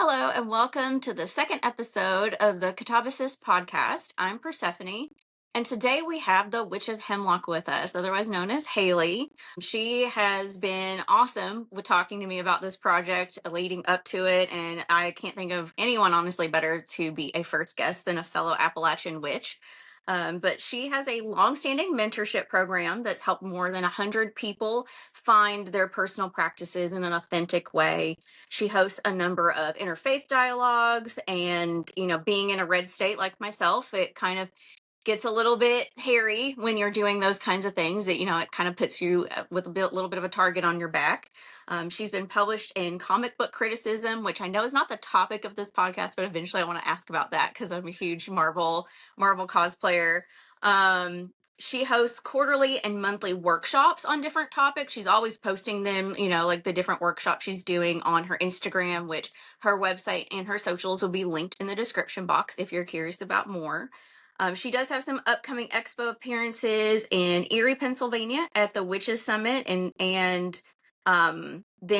Hello, and welcome to the second episode of the Katabasis podcast. I'm Persephone, and today we have the Witch of Hemlock with us, otherwise known as Haleigh. She has been awesome with talking to me about this project leading up to it, and I can't think of anyone, honestly, better to be a first guest than a fellow Appalachian witch. But she has a long-standing mentorship program that's helped more than 100 people find their personal practices in an authentic way. She hosts a number of interfaith dialogues, and being in a red state like myself, it kind of gets a little bit hairy when you're doing those kinds of things. It kind of puts you with little bit of a target on your back. She's been published in comic book criticism, which I know is not the topic of this podcast, but eventually I want to ask about that because I'm a huge Marvel cosplayer. She hosts quarterly and monthly workshops on different topics. She's always posting them, like the different workshops she's doing on her Instagram, which her website and her socials will be linked in the description box if you're curious about more. She does have some upcoming expo appearances in Erie, Pennsylvania at the Witches Summit, and then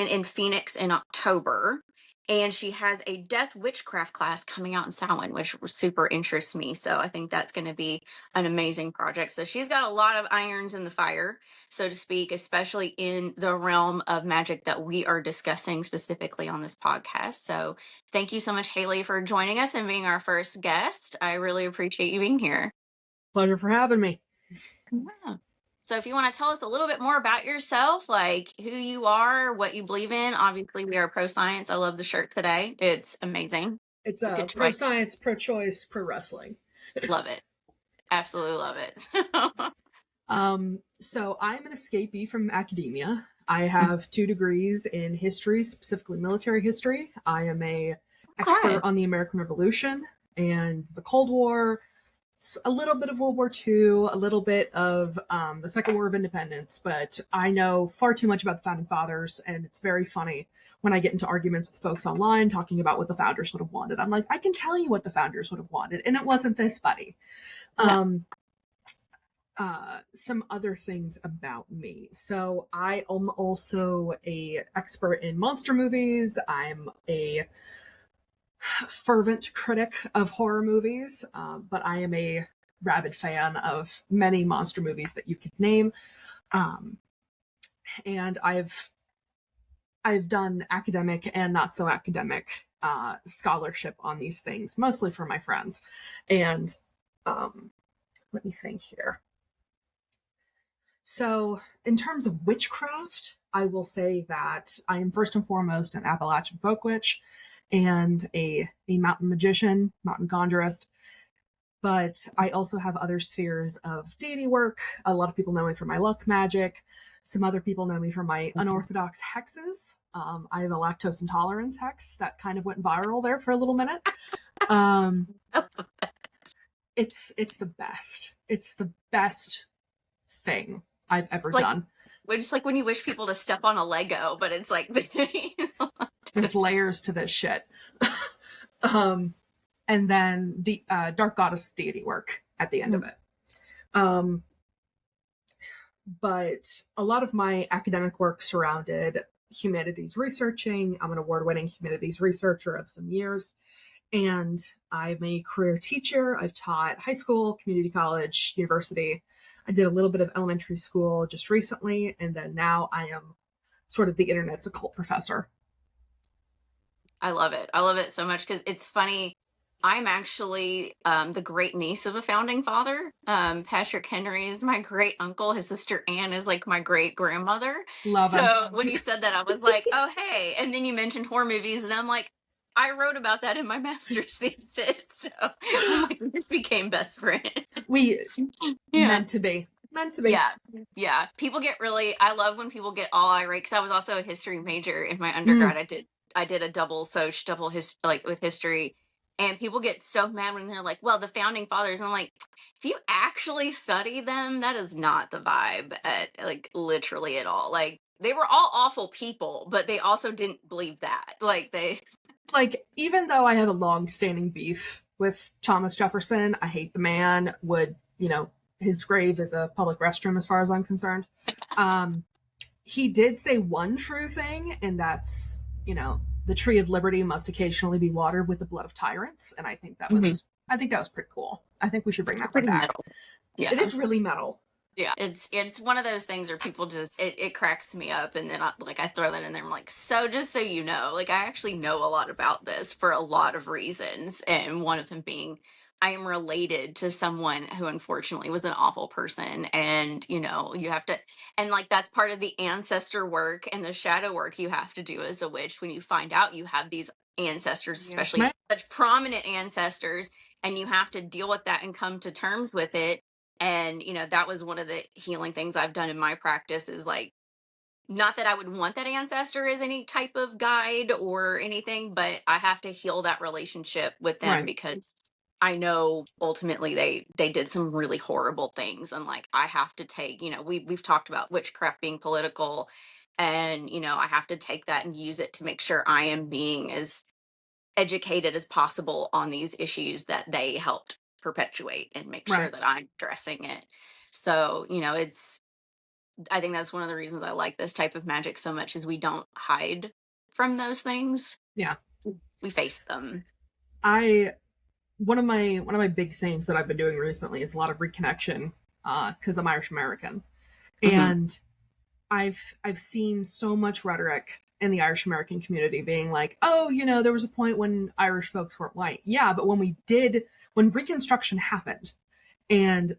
in Phoenix in October. And she has a Death Witchcraft class coming out in Samhain, which super interests me. So I think that's going to be an amazing project. So she's got a lot of irons in the fire, so to speak, especially in the realm of magic that we are discussing specifically on this podcast. So thank you so much, Haleigh, for joining us and being our first guest. I really appreciate you being here. Pleasure for having me. Yeah. So if you want to tell us a little bit more about yourself, like who you are, what you believe in. Obviously, we are pro-science. I love the shirt today. It's amazing. It's a good pro-science, pro-choice, pro-wrestling. Love it. Absolutely love it. So I'm an escapee from academia. I have 2 degrees in history, specifically military history. I am a expert on the American Revolution and the Cold War, a little bit of World War II, a little bit of the Second War of Independence, but I know far too much about the Founding Fathers, and it's very funny when I get into arguments with folks online talking about what the founders would have wanted. I'm like, I can tell you what the founders would have wanted, and it wasn't this, buddy. No. Some other things about me. So I am also a expert in monster movies. I'm a fervent critic of horror movies, but I am a rabid fan of many monster movies that you could name. And I've done academic and not so academic scholarship on these things, mostly for my friends. And let me think here. So in terms of witchcraft, I will say that I am first and foremost an Appalachian folk witch and a mountain magician, mountain conjurist. But I also have other spheres of deity work. A lot of people know me for my luck magic. Some other people know me for my unorthodox hexes. I have a lactose intolerance hex that kind of went viral there for a little minute. It's the best. It's the best thing I've ever done. It's just like when you wish people to step on a Lego, but it's like there's layers to this shit. And then dark goddess deity work at the end of it. But a lot of my academic work surrounded humanities researching. I'm an award-winning humanities researcher of some years, and I'm a career teacher. I've taught high school, community college, university. I did a little bit of elementary school just recently, and then now I am sort of the internet's occult professor. I love it. I love it so much because it's funny. I'm actually the great niece of a founding father. Patrick Henry is my great uncle. His sister Anne is like my great grandmother. Love so him. When you said that, I was like, oh, hey. And then you mentioned horror movies, and I'm like, I wrote about that in my master's thesis. So I'm like, we just became best friends. We meant to be. Yeah. People get I love when people get all irate, because I was also a history major in my undergrad. I did a double with history, and people get so mad when they're like, well, the founding fathers. And I'm like, if you actually study them, that is not the vibe literally at all. Like, they were all awful people, but they also didn't believe that. Even though I have a long-standing beef with Thomas Jefferson, I hate the man, his grave is a public restroom as far as I'm concerned. He did say one true thing, and that's, the tree of liberty must occasionally be watered with the blood of tyrants, and Mhm. I think that was pretty cool. I think we should bring It's that one pretty back. metal. It Yeah. is really metal. Yeah, it's one of those things where people just it cracks me up, and then I throw that in there. I'm like, so just so you know, like I actually know a lot about this for a lot of reasons, and one of them being I am related to someone who unfortunately was an awful person, and you have to, and like that's part of the ancestor work and the shadow work you have to do as a witch when you find out you have these ancestors, Yes, especially ma'am. such prominent ancestors, and you have to deal with that and come to terms with it. And that was one of the healing things I've done in my practice is like, not that I would want that ancestor as any type of guide or anything, but I have to heal that relationship with them Right. because I know ultimately they did some really horrible things. And like I have to take, we've talked about witchcraft being political, and I have to take that and use it to make sure I am being as educated as possible on these issues that they helped perpetuate and make sure Right. that I'm addressing it. So, I think that's one of the reasons I like this type of magic so much is we don't hide from those things. Yeah. We face them. I one of my big themes that I've been doing recently is a lot of reconnection because I'm Irish American, Hmm. and I've seen so much rhetoric in the Irish American community being like, oh, there was a point when Irish folks weren't white. Yeah, but when Reconstruction happened, and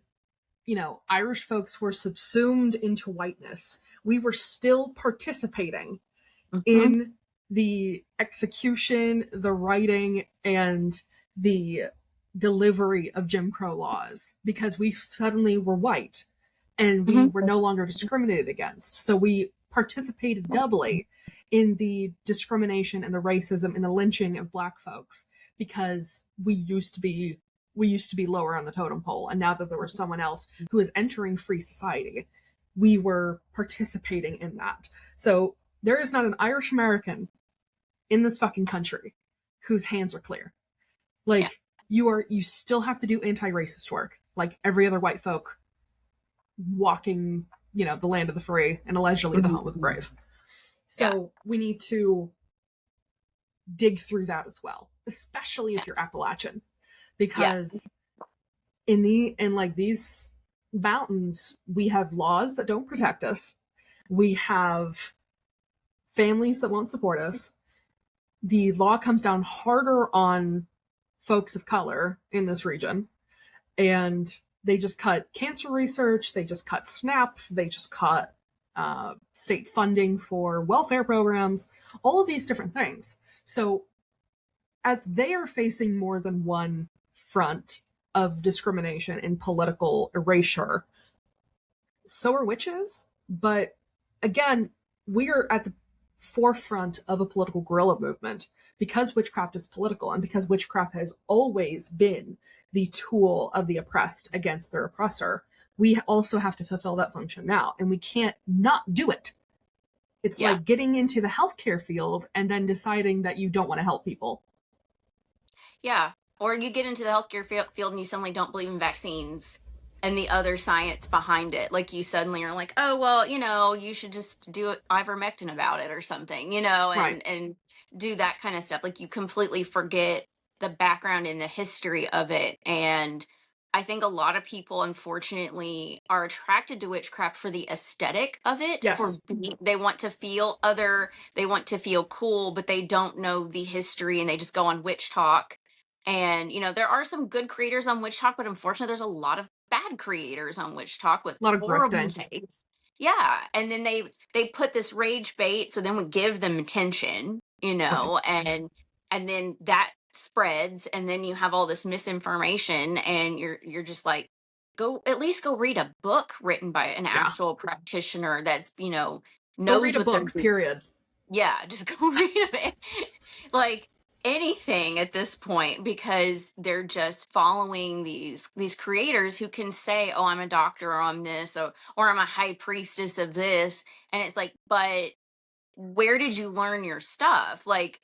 Irish folks were subsumed into whiteness, we were still participating Hmm. in the execution, the writing, and the delivery of Jim Crow laws because we suddenly were white and we Hmm. were no longer discriminated against. So we participated doubly in the discrimination and the racism and the lynching of black folks because we used to be lower on the totem pole, and now that there was someone else who is entering free society, we were participating in that. So there is not an Irish American in this fucking country whose hands are clear. Yeah. Like you still have to do anti-racist work like every other white folk walking, the land of the free and allegedly the home of the Hmm. brave. Yeah. So we need to dig through that as well, especially Yeah. if you're Appalachian, Yeah. because in like these mountains, we have laws that don't protect us. We have families that won't support us. The law comes down harder on folks of color in this region, and they just cut cancer research, they just cut SNAP, they just cut state funding for welfare programs, all of these different things. So as they are facing more than one front of discrimination and political erasure, so are witches. But again, we are at the forefront of a political guerrilla movement because witchcraft is political and because witchcraft has always been the tool of the oppressed against their oppressor. We also have to fulfill that function now, and we can't not do it. It's Yeah. like getting into the healthcare field and then deciding that you don't want to help people. Yeah. Or you get into the healthcare field and you suddenly don't believe in vaccines and the other science behind it. Like you suddenly are like, oh, well, you should just do ivermectin about it or something, Right. and do that kind of stuff. Like you completely forget the background and the history of it. And I think a lot of people, unfortunately, are attracted to witchcraft for the aesthetic of it. Yes. They want to feel other, they want to feel cool, but they don't know the history and they just go on witch talk. And there are some good creators on witch talk, but unfortunately there's a lot of bad creators on witch talk with A lot of horrible grifting. takes. Yeah, and then they put this rage bait, so then we give them attention, Right. and then that spreads, and then you have all this misinformation, and you're just like, go at least go read a book written by an Yeah. actual practitioner that's Go read knows a what they're book, doing. period. Yeah, just go read it. Like anything at this point because they're just following these creators who can say, "Oh, I'm a doctor or I'm this or I'm a high priestess of this." And it's like, "But where did you learn your stuff? Like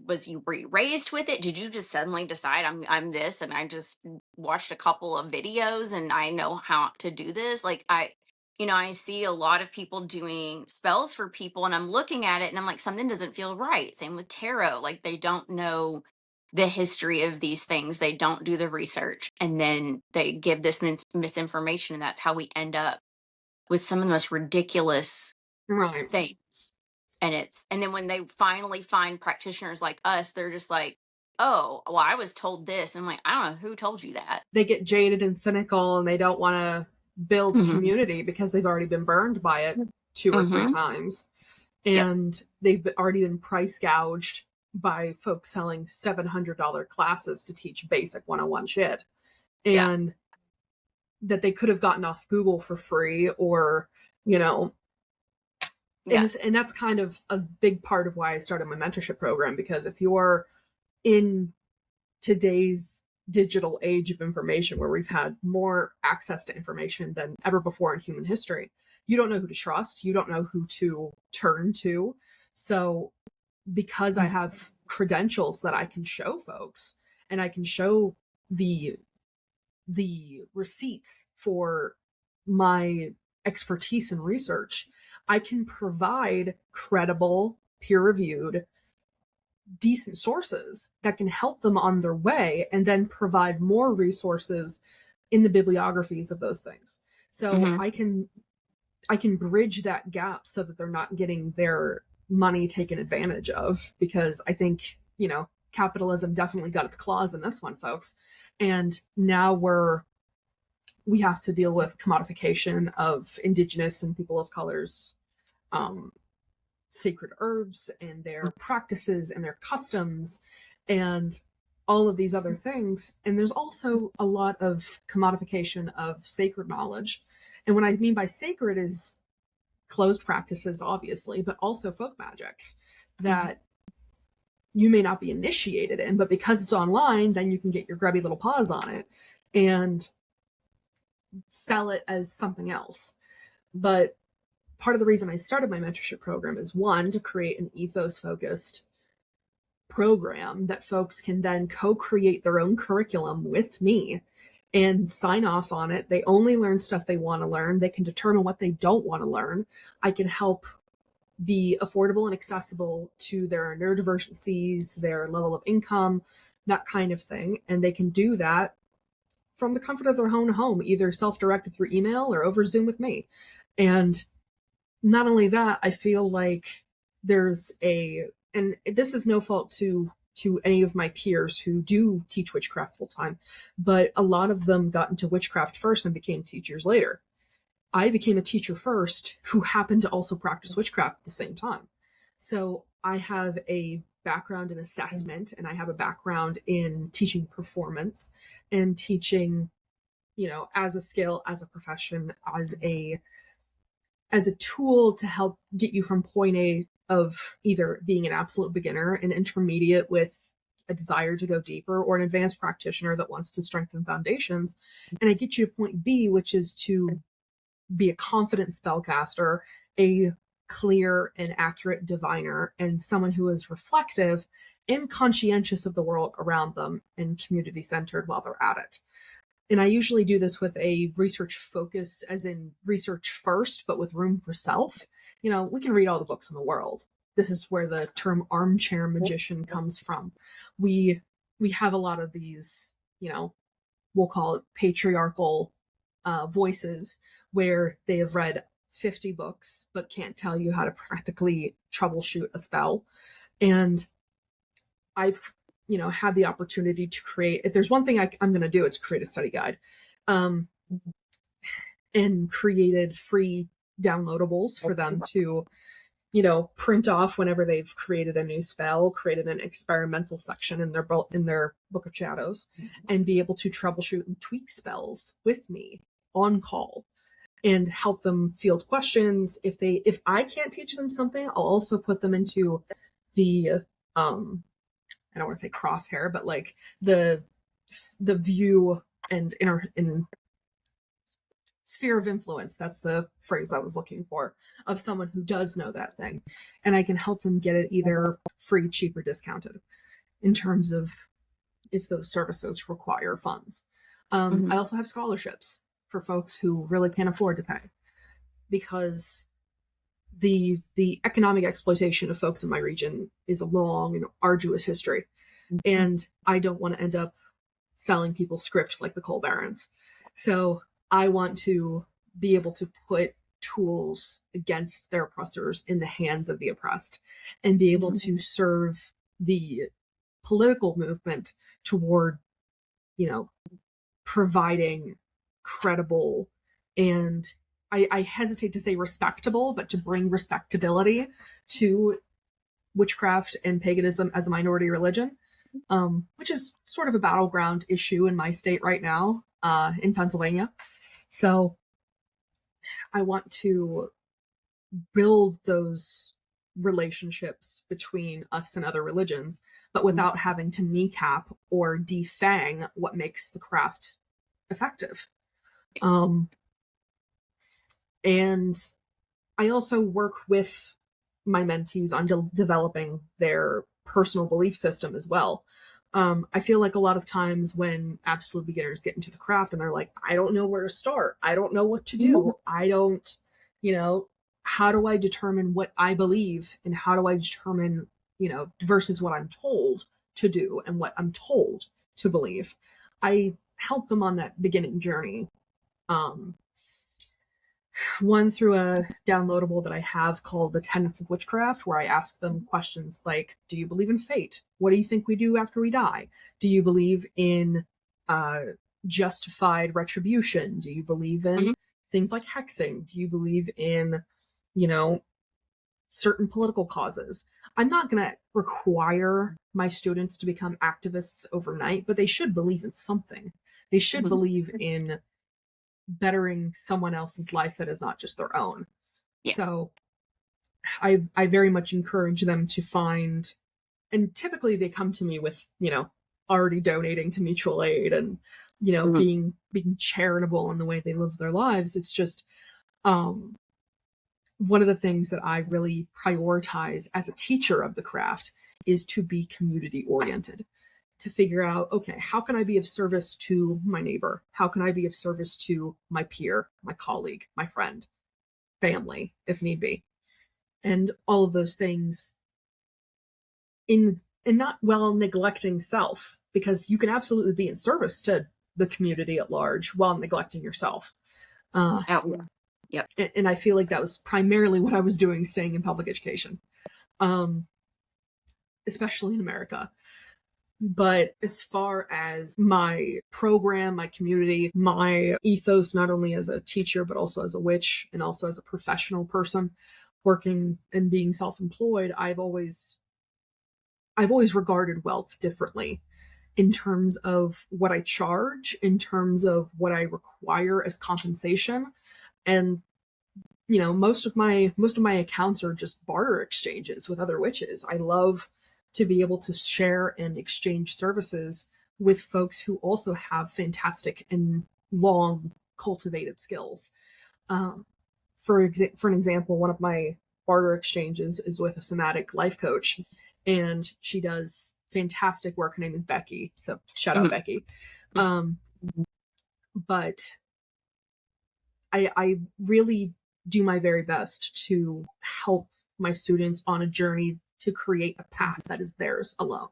was you raised with it? Did you just suddenly decide I'm this and I just watched a couple of videos and I know how to do this?" Like I see a lot of people doing spells for people, and I'm looking at it and I'm like, something doesn't feel right. Same with tarot. Like, they don't know the history of these things, they don't do the research, and then they give this misinformation. And that's how we end up with some of the most ridiculous Right. things. And then when they finally find practitioners like us, they're just like, oh, well, I was told this. And I'm like, I don't know who told you that. They get jaded and cynical, and they don't want to build Mm-hmm. community because they've already been burned by it 2 or 3 Mm-hmm. times. Yep. And they've already been price gouged by folks selling $700 classes to teach basic 101 shit. Yeah. And that they could have gotten off Google for free, or, you know, Yeah. and that's kind of a big part of why I started my mentorship program, because if you're in today's digital age of information, where we've had more access to information than ever before in human history, you don't know who to trust, you don't know who to turn to. So because I have credentials that I can show folks, and I can show the receipts for my expertise in research, I can provide credible, peer-reviewed, decent sources that can help them on their way, and then provide more resources in the bibliographies of those things. So Mm-hmm. I can bridge that gap so that they're not getting their money taken advantage of, because I think, capitalism definitely got its claws in this one, folks. And now we have to deal with commodification of indigenous and people of color's sacred herbs and their practices and their customs and all of these other things. And there's also a lot of commodification of sacred knowledge. And what I mean by sacred is closed practices, obviously, but also folk magics that you may not be initiated in, but because it's online, then you can get your grubby little paws on it and sell it as something else. But part of the reason I started my mentorship program is, one, to create an ethos focused program that folks can then co-create their own curriculum with me and sign off on it. They only learn stuff they want to learn. They can determine what they don't want to learn. I can help be affordable and accessible to their neurodivergencies, their level of income, that kind of thing. And they can do that from the comfort of their own home, either self-directed through email or over Zoom with me. And not only that, I feel like there's and this is no fault to any of my peers who do teach witchcraft full time, but a lot of them got into witchcraft first and became teachers later. I became a teacher first who happened to also practice witchcraft at the same time. So I have a background in assessment, and I have a background in teaching performance and teaching, as a skill, as a profession, as a tool to help get you from point A of either being an absolute beginner, an intermediate with a desire to go deeper, or an advanced practitioner that wants to strengthen foundations. And I get you to point B, which is to be a confident spellcaster, a clear and accurate diviner, and someone who is reflective and conscientious of the world around them and community centered while they're at it. And I usually do this with a research focus, as in research first, but with room for self. We can read all the books in the world. This is where the term armchair magician comes from. We have a lot of these, we'll call it patriarchal voices, where they have read 50 books but can't tell you how to practically troubleshoot a spell. And I've had the opportunity to create, if there's one thing I'm going to do, it's create a study guide, and created free downloadables for them to print off whenever they've created a new spell, created an experimental section in their book of shadows, and be able to troubleshoot and tweak spells with me on call and help them field questions. If I can't teach them something, I'll also put them into the I don't want to say crosshair, but like the view and in sphere of influence. That's the phrase I was looking for, of someone who does know that thing. And I can help them get it either free, cheap, or discounted in terms of if those services require funds. I also have scholarships for folks who really can't afford to pay. because the economic exploitation of folks in my region is a long and arduous history. And I don't want to end up selling people script like the coal barons. So I want to be able to put tools against their oppressors in the hands of the oppressed and be able to serve the political movement toward, providing credible and I hesitate to say respectable, but to bring respectability to witchcraft and paganism as a minority religion, which is sort of a battleground issue in my state right now, in Pennsylvania. So I want to build those relationships between us and other religions, but without having to kneecap or defang what makes the craft effective. And I also work with my mentees on developing their personal belief system as well. I feel like a lot of times when absolute beginners get into the craft and they're like, I don't know where to start. I don't know what to do. I don't, how do I determine what I believe and how do I determine, versus what I'm told to do and what I'm told to believe. I help them on that beginning journey. One through a downloadable that I have called The Tenets of Witchcraft, where I ask them questions like, do you believe in fate? What do you think we do after we die? Do you believe in justified retribution? Do you believe in things like hexing? Do you believe in, certain political causes? I'm not going to require my students to become activists overnight, but they should believe in something. They should believe in bettering someone else's life that is not just their own. Yeah. So I very much encourage them to find, and typically they come to me with, already donating to mutual aid and, being charitable in the way they live their lives. It's just one of the things that I really prioritize as a teacher of the craft is to be community oriented. To figure out, okay, how can I be of service to my neighbor? How can I be of service to my peer, my colleague, my friend, family, if need be? And all of those things in not while neglecting self, because you can absolutely be in service to the community at large while neglecting yourself. Yep. And I feel like that was primarily what I was doing staying in public education, especially in America. But as far as my program, my community, my ethos, not only as a teacher, but also as a witch and also as a professional person working and being self-employed, I've always regarded wealth differently in terms of what I charge, in terms of what I require as compensation. And most of my accounts are just barter exchanges with other witches. I love to be able to share and exchange services with folks who also have fantastic and long cultivated skills. For an example, one of my barter exchanges is with a somatic life coach, and she does fantastic work. Her name is Becky, so shout out Becky. But I really do my very best to help my students on a journey to create a path that is theirs alone.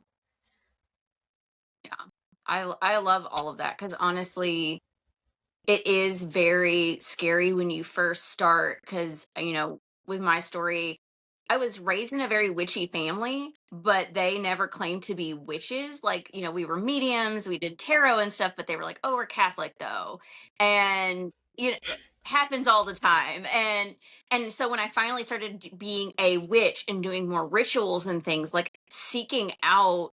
Yeah, I love all of that, because honestly, it is very scary when you first start, because, with my story, I was raised in a very witchy family, but they never claimed to be witches. Like, we were mediums, we did tarot and stuff, but they were like, oh, we're Catholic though. And it happens all the time. And so when I finally started being a witch and doing more rituals and things, like seeking out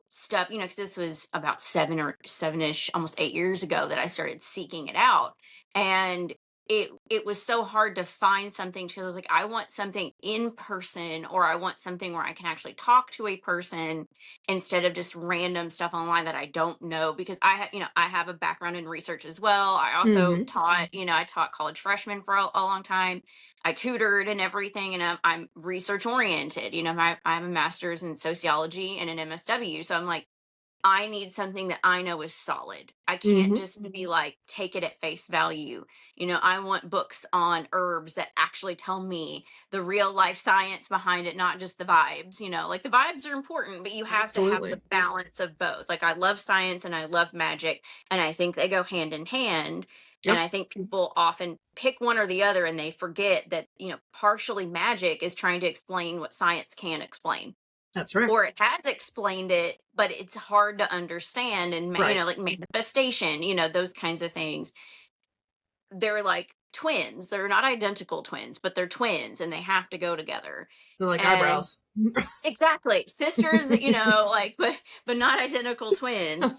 stuff, because this was about 7-ish, almost 8 years ago that I started seeking it out. And it was so hard to find something, because I was like, I want something in person, or I want something where I can actually talk to a person instead of just random stuff online that I don't know. Because I have a background in research as well. I also taught, I taught college freshmen for a long time. I tutored and everything, and I'm research oriented. I have a master's in sociology and an MSW. So I'm like, I need something that I know is solid. I can't Mm-hmm. just be like, take it at face value. I want books on herbs that actually tell me the real life science behind it, not just the vibes. Like the vibes are important, but you have to have Absolutely. the balance of both. Like I love science and I love magic, and I think they go hand in hand. And Yep. I think people often pick one or the other and they forget that, partially magic is trying to explain what science can't explain, That's right. or it has explained it, but it's hard to understand. And Right. like manifestation, those kinds of things. They're like twins. They're not identical twins, but they're twins, and they have to go together. They're like And eyebrows. exactly, sisters, like, but not identical twins.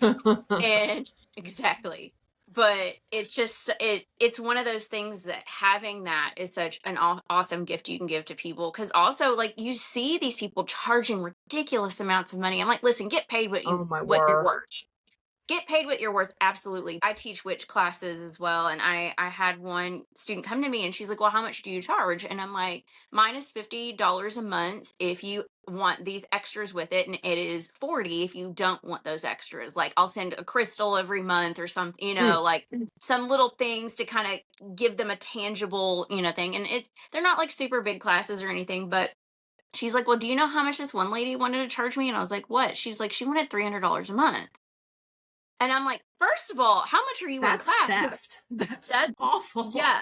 And exactly. But it's just it's one of those things that having that is such an awesome gift you can give to people, because also like you see these people charging ridiculous amounts of money. I'm like, listen, get paid Oh my what you're word. worth. Get paid what you're worth. Absolutely. I teach witch classes as well, and I had one student come to me and she's like, well, how much do you charge? And I'm like, mine is $50 a month if you want these extras with it, and it is 40 if you don't want those extras. Like I'll send a crystal every month or something, Mm. like some little things to kind of give them a tangible, thing. And they're not like super big classes or anything, but she's like, well, do you know how much this one lady wanted to charge me? And I was like, what? She's like, she wanted $300 a month. And I'm like, first of all, how much are you in That's class? theft. That's That's, awful. yeah.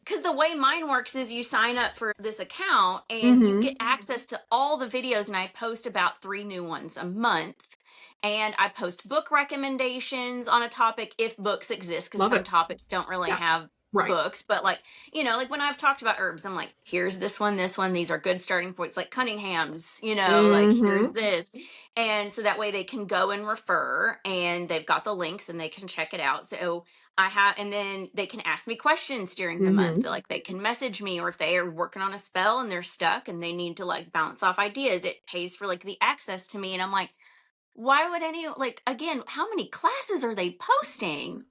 Because the way mine works is you sign up for this account and you Mm-hmm. get access to all the videos, and I post about 3 new ones a month. And I post book recommendations on a topic if books exist, because Love some it. topics don't really Yeah. have Right. books. But like, like when I've talked about herbs, I'm like, here's this one, these are good starting points, like Cunningham's, like Mm-hmm. here's this. And so that way they can go and refer, and they've got the links and they can check it out. So and then they can ask me questions during the Mm-hmm. month. Like they can message me, or if they are working on a spell and they're stuck and they need to like bounce off ideas, it pays for like the access to me. And I'm like, why would like, again, how many classes are they posting?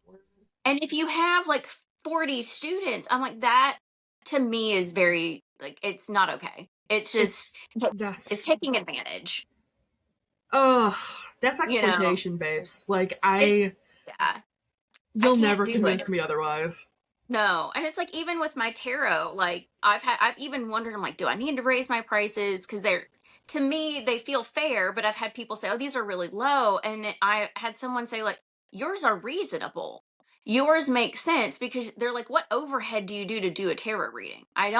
And if you have like 40 students, I'm like, that to me is very, like, it's not okay. It's just, It's it's that's taking advantage, oh, that's you know? exploitation, babes. Like It, yeah, I you'll can't never do it. convince me otherwise. No. And it's like, even with my tarot, like I've even wondered, I'm like, do I need to raise my prices? Cause to me, they feel fair, but I've had people say, oh, these are really low. And I had someone say like, yours are reasonable. Yours make sense, because they're like, what overhead do you do to do a tarot reading? I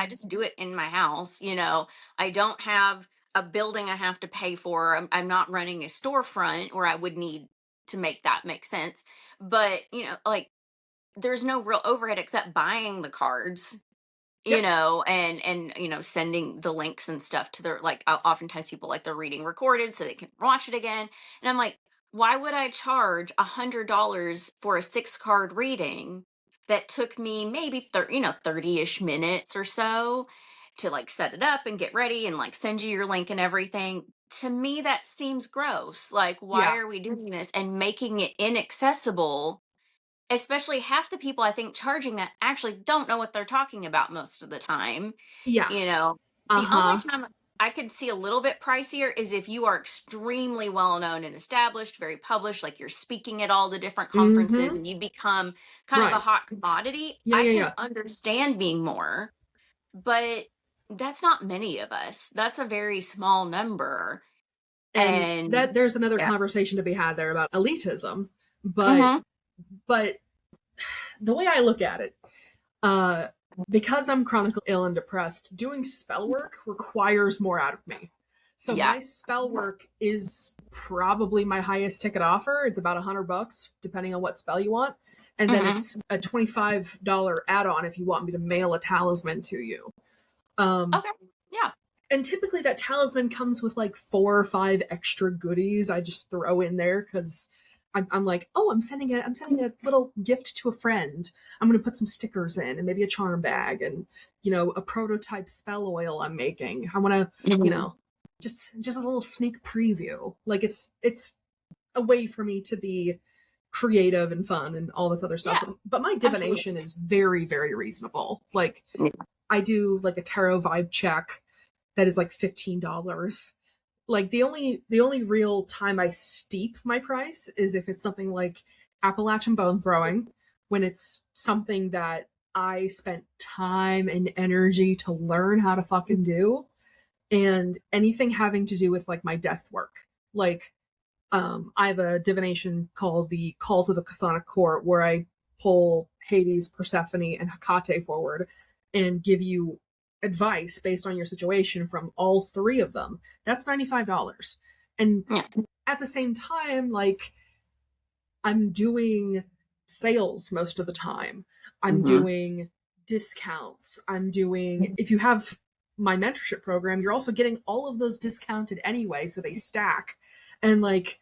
just do it in my house. I don't have a building I have to pay for. I'm not running a storefront where I would need to make that make sense. But, like, there's no real overhead except buying the cards, Yep. and sending the links and stuff to their, like, oftentimes people like their reading recorded so they can watch it again. And I'm like, why would I charge $100 for a 6 card reading that took me maybe 30-ish minutes or so to like set it up and get ready and like send you your link and everything? To me, that seems gross. Like, why Yeah. are we doing this and making it inaccessible? Especially half the people I think charging that actually don't know what they're talking about most of the time. Yeah. You know, the only Uh-huh. time I could see a little bit pricier is if you are extremely well known and established, very published, like you're speaking at all the different conferences Mm-hmm. and you become kind of a Right. hot commodity. Yeah, I yeah, can yeah. understand being more, but that's not many of us. That's a very small number. And And that there's another yeah. conversation to be had there about elitism. But Mm-hmm. but the way I look at it, uh because I'm chronically ill and depressed, doing spell work requires more out of me. So Yeah. my spell work is probably my highest ticket offer. It's about $100, depending on what spell you want. And then Mm-hmm. it's a $25 add-on if you want me to mail a talisman to you. Um, Okay. Yeah. and typically that talisman comes with like 4 or 5 extra goodies I just throw in there because I'm like, oh, I'm sending a little gift to a friend. I'm gonna put some stickers in and maybe a charm bag and a prototype spell oil I'm making. I want to Mhm. just a little sneak preview. Like it's a way for me to be creative and fun and all this other stuff. Yeah. But my Absolutely. divination is very, very reasonable. Like Yeah. I do like a tarot vibe check that is like $15. like the only real time I steep my price is if it's something like Appalachian bone throwing, when it's something that I spent time and energy to learn how to fucking do, and anything having to do with like my death work. Like I have a divination called the Call to the Chthonic Court, where I pull Hades, Persephone, and Hecate forward and give you advice based on your situation from all three of them. That's $95. And Yeah. at the same time, like, I'm doing sales most of the time. I'm doing discounts. I'm doing, if you have my mentorship program, you're also getting all of those discounted anyway, so they stack. And like,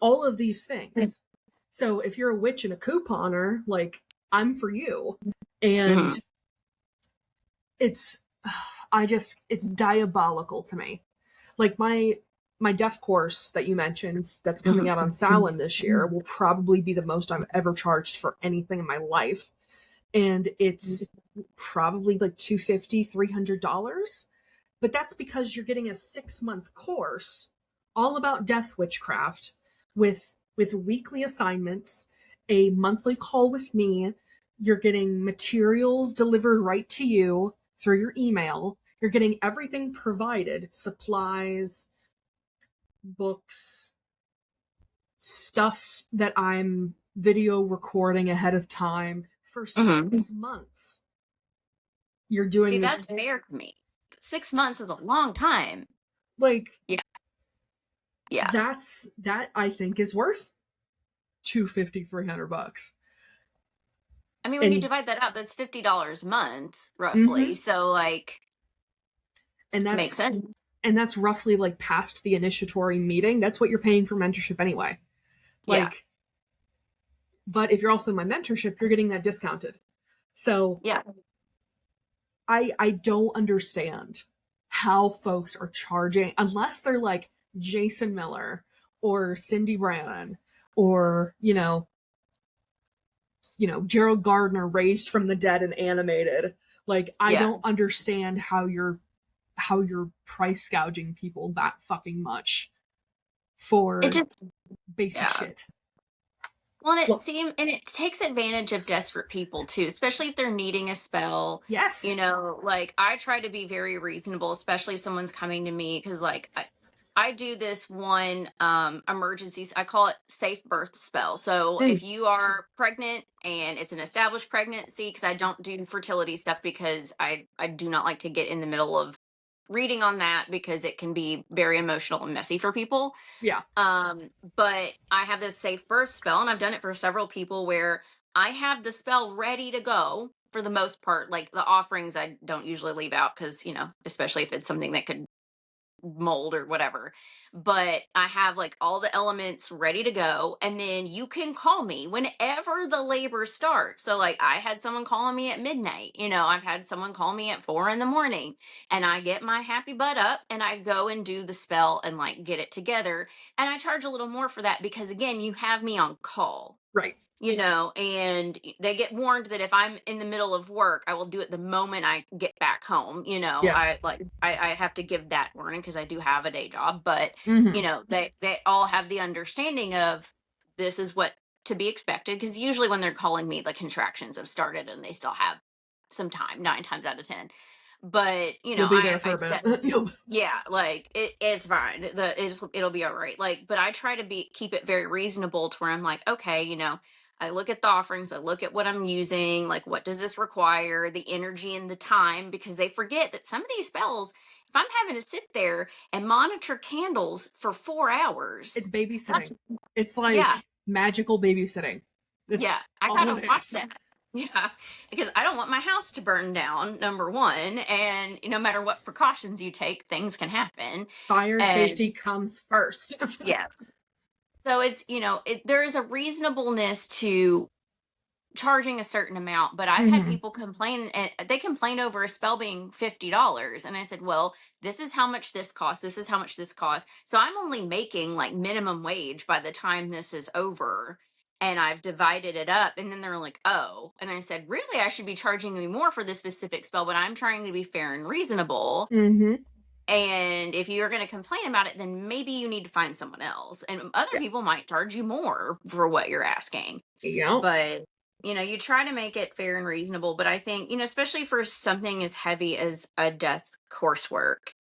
all of these things. So if you're a witch and a couponer, like, I'm for you. And it's it's diabolical to me. Like my deaf course that you mentioned that's coming out on Samhain this year will probably be the most I've ever charged for anything in my life. And it's probably like $250, $300. But that's because you're getting a 6-month course all about death witchcraft with weekly assignments, a monthly call with me. You're getting materials delivered right to you through your email. You're getting everything provided, supplies, books, stuff that I'm video recording ahead of time for 6 months. You're doing See, this. that's fair to me. 6 months is a long time. Like, yeah. That I think is worth $250, $300. I mean, when you divide that out, that's $50 a month, roughly. So, like, and that makes sense. And that's roughly like past the initiatory meeting. That's what you're paying for mentorship anyway. Like, but if you're also in my mentorship, you're getting that discounted. So I don't understand how folks are charging, unless they're like Jason Miller or Cindy Brannon or, Gerald Gardner raised from the dead and animated. Like, I don't understand how you're price gouging people that fucking much for basic shit. Well, and it takes advantage of desperate people too, especially if they're needing a spell. Yes. Like, I try to be very reasonable, especially if someone's coming to me, because like I do this one emergency, I call it safe birth spell. So if you are pregnant and it's an established pregnancy, because I don't do fertility stuff because I do not like to get in the middle of reading on that because it can be very emotional and messy for people. Yeah. But I have this safe birth spell, and I've done it for several people where I have the spell ready to go for the most part. Like, the offerings I don't usually leave out because, especially if it's something that could mold or whatever, but I have like all the elements ready to go, and then you can call me whenever the labor starts. So like, I had someone calling me at midnight, I've had someone call me at 4 a.m, and I get my happy butt up and I go and do the spell and like get it together, and I charge a little more for that because, again, you have me on call, right? And they get warned that if I'm in the middle of work, I will do it the moment I get back home. I have to give that warning because I do have a day job, but they all have the understanding of this is what to be expected, because usually when they're calling me, the contractions have started and they still have some time, 9 times out of 10. But you'll be there for a bit. Like, it's fine. It'll be all right. Like, but I try to keep it very reasonable to where I'm like, okay, I look at the offerings, I look at what I'm using, like, what does this require, the energy and the time, because they forget that some of these spells, if I'm having to sit there and monitor candles for 4 hours, it's babysitting. It's like magical babysitting. I gotta watch that. Yeah, because I don't want my house to burn down, number one, and no matter what precautions you take, things can happen. Fire safety comes first. Yes. So it's, there is a reasonableness to charging a certain amount, but I've had people complain, and they complain over a spell being $50. And I said, well, this is how much this costs. This is how much this costs. So I'm only making like minimum wage by the time this is over. And I've divided it up. And then they're like, oh. And I said, really, I should be charging you more for this specific spell, but I'm trying to be fair and reasonable. And if you're going to complain about it, then maybe you need to find someone else. And other Yeah. people might charge you more for what you're asking. Yeah. But, you try to make it fair and reasonable. But I think, especially for something as heavy as a death coursework,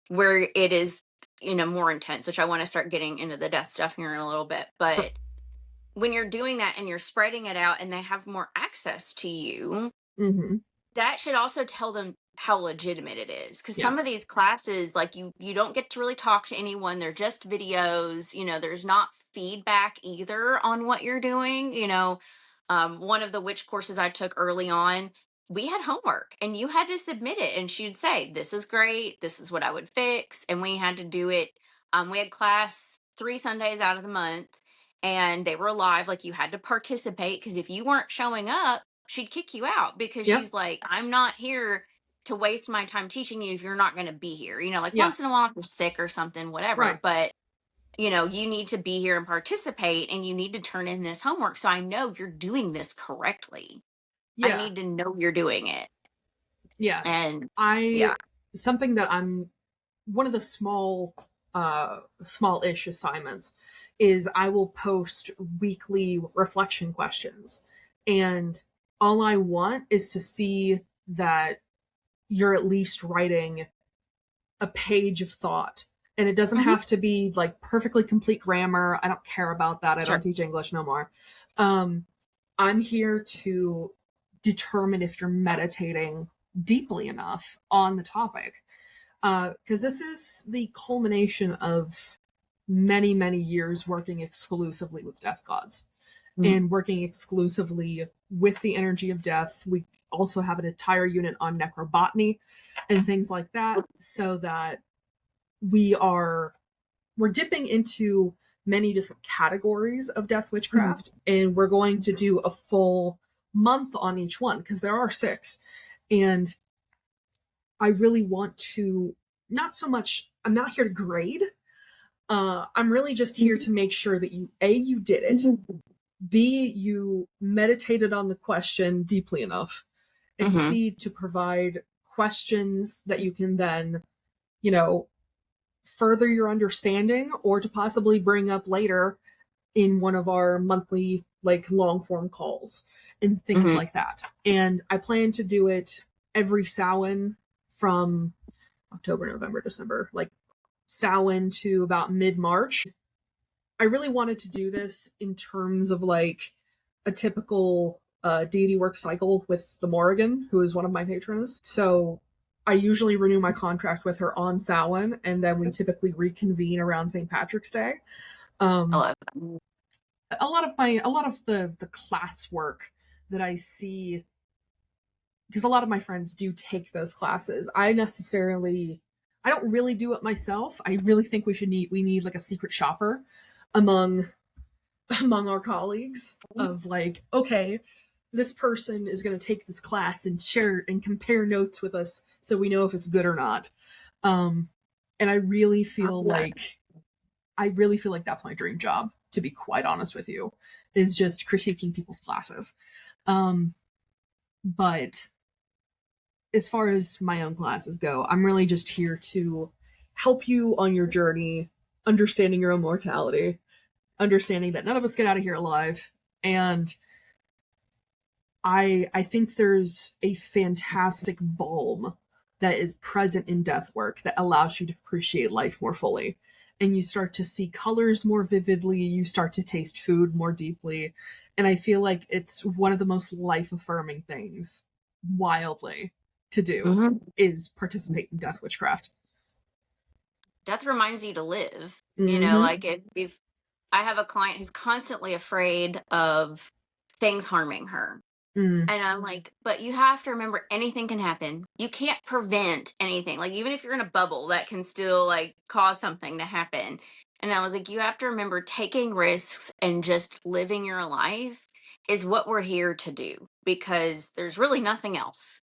where it is, more intense, which I want to start getting into the death stuff here in a little bit. But when you're doing that and you're spreading it out and they have more access to you, Mm-hmm. that should also tell them how legitimate it is, because some of Yes. these classes, like, you don't get to really talk to anyone. They're just videos. There's not feedback either on what you're doing. One of the witch courses I took early on, we had homework and you had to submit it, and she'd say, this is great, this is what I would fix, and we had to do it. We had class 3 Sundays out of the month, and they were live. Like, you had to participate, because if you weren't showing up, she'd kick you out, because Yeah. she's like, I'm not here to waste my time teaching you if you're not going to be here. Like, Yeah. once in a while, if you're sick or something, whatever. Right. But, you need to be here and participate, and you need to turn in this homework. So I know you're doing this correctly. I Yeah. need to know you're doing it. Yeah. And I yeah. something that I'm one of the small-ish assignments is I will post weekly reflection questions. And all I want is to see that you're at least writing a page of thought. And it doesn't Mhm. have to be like perfectly complete grammar. I don't care about that. I Sure. don't teach English no more. I'm here to determine if you're meditating deeply enough on the topic. Because this is the culmination of many, many years working exclusively with death gods and working exclusively with the energy of death. We also have an entire unit on necrobotany and things like that, so that we're dipping into many different categories of death witchcraft, and we're going to do a full month on each one, because there are 6. And I really want to, not so much, I'm not here to grade. I'm really just here to make sure that you did it, B, you meditated on the question deeply enough, and C, to provide questions that you can then, further your understanding, or to possibly bring up later in one of our monthly, like, long form calls and things like that. And I plan to do it every Samhain from October, November, December, like Samhain to about mid-March. I really wanted to do this in terms of like a typical deity work cycle with the Morrigan, who is one of my patrons. So I usually renew my contract with her on Samhain, and then we typically reconvene around St. Patrick's Day. I love that. A lot of the class work that I see, because a lot of my friends do take those classes, I don't really do it myself. I really think we need like a secret shopper among our colleagues, of like, okay, this person is going to take this class and share and compare notes with us, so we know if it's good or not. And I really feel like that's my dream job, to be quite honest with you, is just critiquing people's classes. But as far as my own classes go, I'm really just here to help you on your journey, understanding your own mortality, understanding that none of us get out of here alive. And I think there's a fantastic balm that is present in death work that allows you to appreciate life more fully. And you start to see colors more vividly, you start to taste food more deeply. And I feel like it's one of the most life-affirming things, wildly, to do, is participate in death witchcraft. Death reminds you to live. Mm-hmm. Like, if I have a client who's constantly afraid of things harming her. And I'm like, but you have to remember, anything can happen. You can't prevent anything. Like, even if you're in a bubble, that can still, like, cause something to happen. And I was like, you have to remember, taking risks and just living your life is what we're here to do, because there's really nothing else.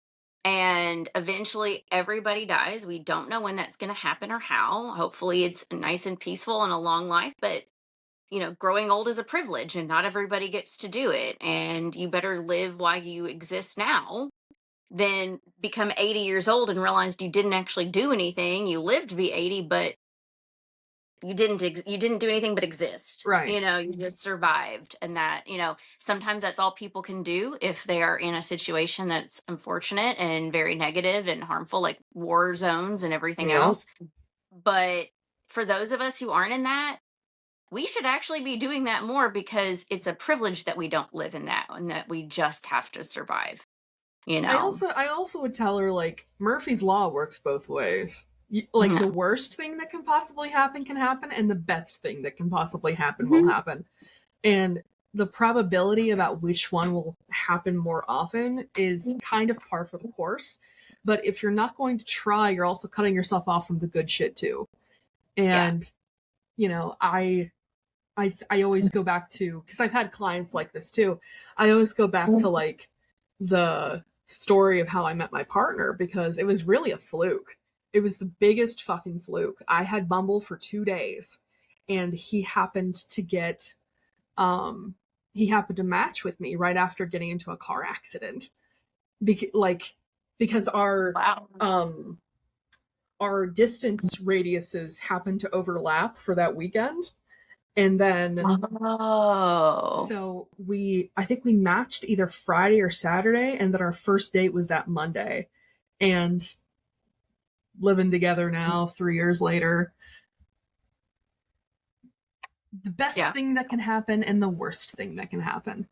And eventually everybody dies. We don't know when that's going to happen or how. Hopefully it's nice and peaceful and a long life, but growing old is a privilege, and not everybody gets to do it. And you better live while you exist now, then become 80 years old and realized you didn't actually do anything. You lived to be 80, but you didn't do anything but exist. Right. You just survived. And that, sometimes that's all people can do if they are in a situation that's unfortunate and very negative and harmful, like war zones and everything Yep. else. But for those of us who aren't in that, we should actually be doing that more, because it's a privilege that we don't live in that and that we just have to survive, I also would tell her, like, Murphy's Law works both ways. Like, the worst thing that can possibly happen can happen, and the best thing that can possibly happen will Mhm. happen. And the probability about which one will happen more often is kind of par for the course. But if you're not going to try, you're also cutting yourself off from the good shit too. Yeah. And I always go back to, because I've had clients like this too. I always go back to, like, the story of how I met my partner, because it was really a fluke. It was the biggest fucking fluke. I had Bumble for 2 days, and he happened to match with me right after getting into a car accident. Because Wow. our distance radiuses happened to overlap for that weekend. And then Oh. so I think we matched either Friday or Saturday, and then our first date was that Monday. And living together now 3 years later, the best Yeah. thing that can happen and the worst thing that can happen.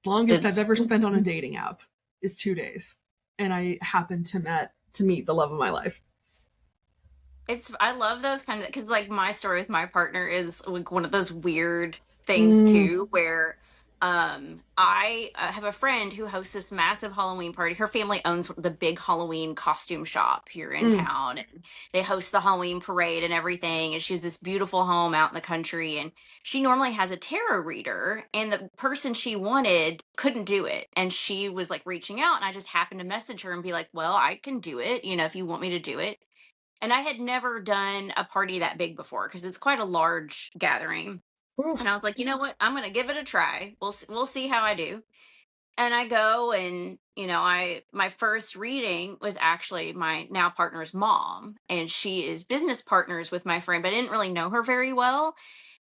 Longest I've It's ever spent on a dating app is 2 days. And I happened to meet the love of my life. I love those kind of, because like my story with my partner is like one of those weird things Mm, too, where I have a friend who hosts this massive Halloween party. Her family owns the big Halloween costume shop here in mm, town, and they host the Halloween parade and everything. And she has this beautiful home out in the country, and she normally has a tarot reader, and the person she wanted couldn't do it. And she was like reaching out, and I just happened to message her and be like, well, I can do it, if you want me to do it. And I had never done a party that big before, because it's quite a large gathering. And I oof. was like, you know what? I'm going to give it a try. We'll see how I do. And I go, and my first reading was actually my now partner's mom, and she is business partners with my friend, but I didn't really know her very well.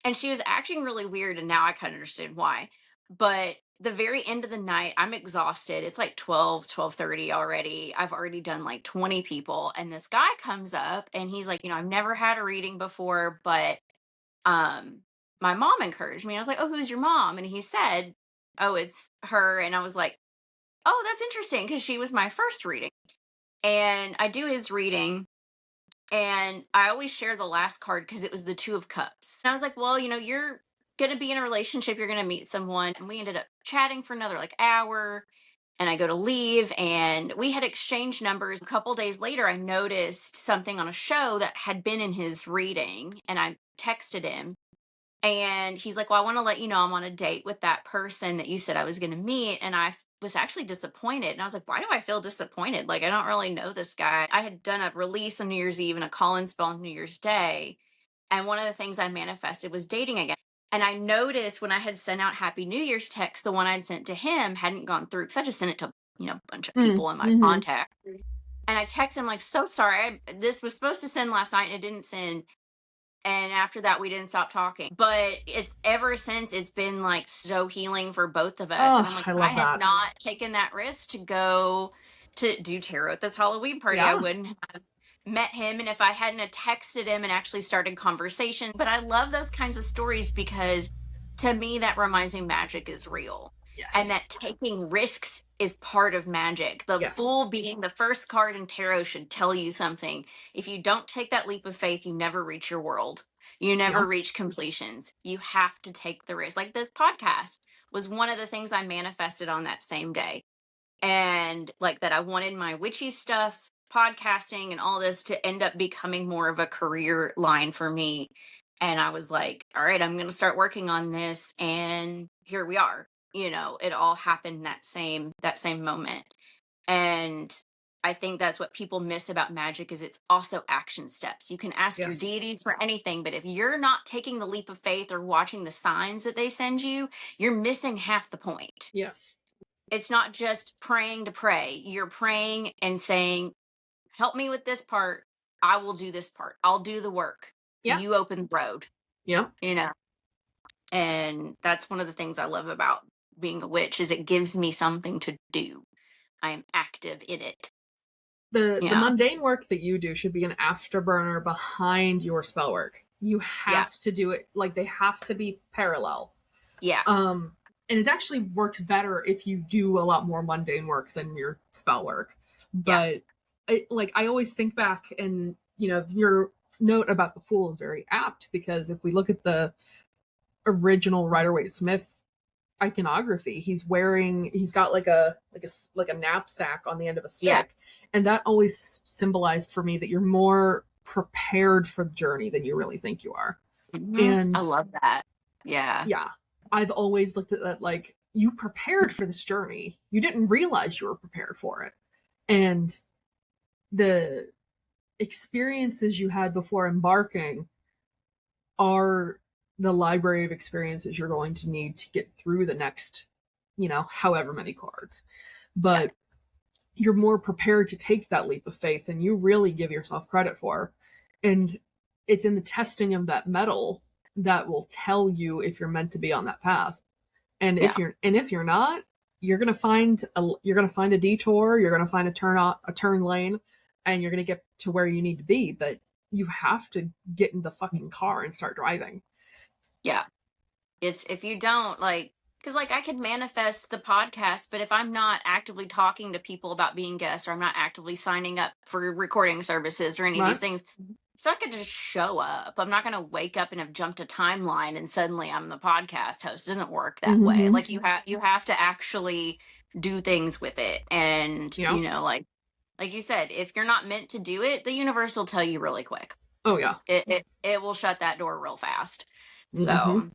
And she was acting really weird, and now I kind of understood why. But the very end of the night, I'm exhausted. It's like 12:30 already. I've already done like 20 people, and this guy comes up and he's like, I've never had a reading before, but um my mom encouraged me. I was like, oh, who's your mom? And he said, oh, it's her. And I was like, oh, that's interesting, because she was my first reading. And I do his reading, and I always share the last card because it was the Two of Cups. And I was like, well, you're going to be in a relationship, you're going to meet someone. And we ended up chatting for another like hour. And I go to leave, and we had exchanged numbers. A couple days later, I noticed something on a show that had been in his reading, and I texted him. And he's like, well, I want to let you know I'm on a date with that person that you said I was going to meet. And I was actually disappointed. And I was like, why do I feel disappointed? Like, I don't really know this guy. I had done a release on New Year's Eve and a call-in spell on New Year's Day. And one of the things I manifested was dating again. And I noticed when I had sent out Happy New Year's text, the one I'd sent to him hadn't gone through, because I just sent it to, a bunch of Mm, people in my mm-hmm. contact. And I texted him like, so sorry, this was supposed to send last night and it didn't send. And after that, we didn't stop talking. But it's ever since, it's been like so healing for both of us. And I'm Oh, like, I if I love had that. not taken that risk to go to do tarot at this Halloween party, I Yeah. wouldn't have met him. And if I hadn't have texted him and actually started conversation. But I love those kinds of stories, because to me, that reminds me magic is real. And Yes. that taking risks is part of magic. The Yes. Fool being the first card in tarot should tell you something. If you don't take that leap of faith, you never reach your world. You never Yep. reach completions. You have to take the risk. Like this podcast was one of the things I manifested on that same day. And like that, I wanted my witchy stuff, podcasting, and all this to end up becoming more of a career line for me. And I was like, all right, I'm going to start working on this. And here we are. It all happened that same moment. And I think that's what people miss about magic, is it's also action steps. You can ask your Yes. deities for anything, but if you're not taking the leap of faith or watching the signs that they send you, you're missing half the point. Yes. it's not just praying to pray. You're praying and saying, help me with this part. I will do this part. I'll do the work. Yeah. You open the road, Yeah. you know? And that's one of the things I love about being a witch is it gives me something to do. I am active in it. The Yeah. mundane work that you do should be an afterburner behind your spell work. You Yeah. have to do it, like, they have to be parallel. Yeah. And it actually works better if you do a lot more mundane work than your spell work. Yeah. But I always think back, and your note about the Fool is very apt, because if we look at the original Rider-Waite-Smith iconography, he's got like a knapsack on the end of a Yeah. stick, and that always symbolized for me that you're more prepared for the journey than you really think you are. I And love that. Yeah. yeah, I've always looked at that like, you prepared for this journey, you didn't realize you were prepared for it. And the experiences you had before embarking are the library of experiences you're going to need to get through the next, however many cards. But you're more prepared to take that leap of faith than you really give yourself credit for. And it's in the testing of that metal that will tell you if you're meant to be on that path. And if you're not, you're gonna find a detour, you're gonna find a turn lane, and you're gonna get to where you need to be. But you have to get in the fucking car and start driving. Yeah. It's if you don't because I could manifest the podcast, but if I'm not actively talking to people about being guests or I'm not actively signing up for recording services or any of these Right? things, it's not going to just show up. I'm not going to wake up and have jumped a timeline and suddenly I'm the podcast host. It doesn't work that way. Mm-hmm. Like you have to actually do things with it. And, Yeah. like you said, if you're not meant to do it, the universe will tell you really quick. Oh yeah. It will shut that door real fast. Mm-hmm.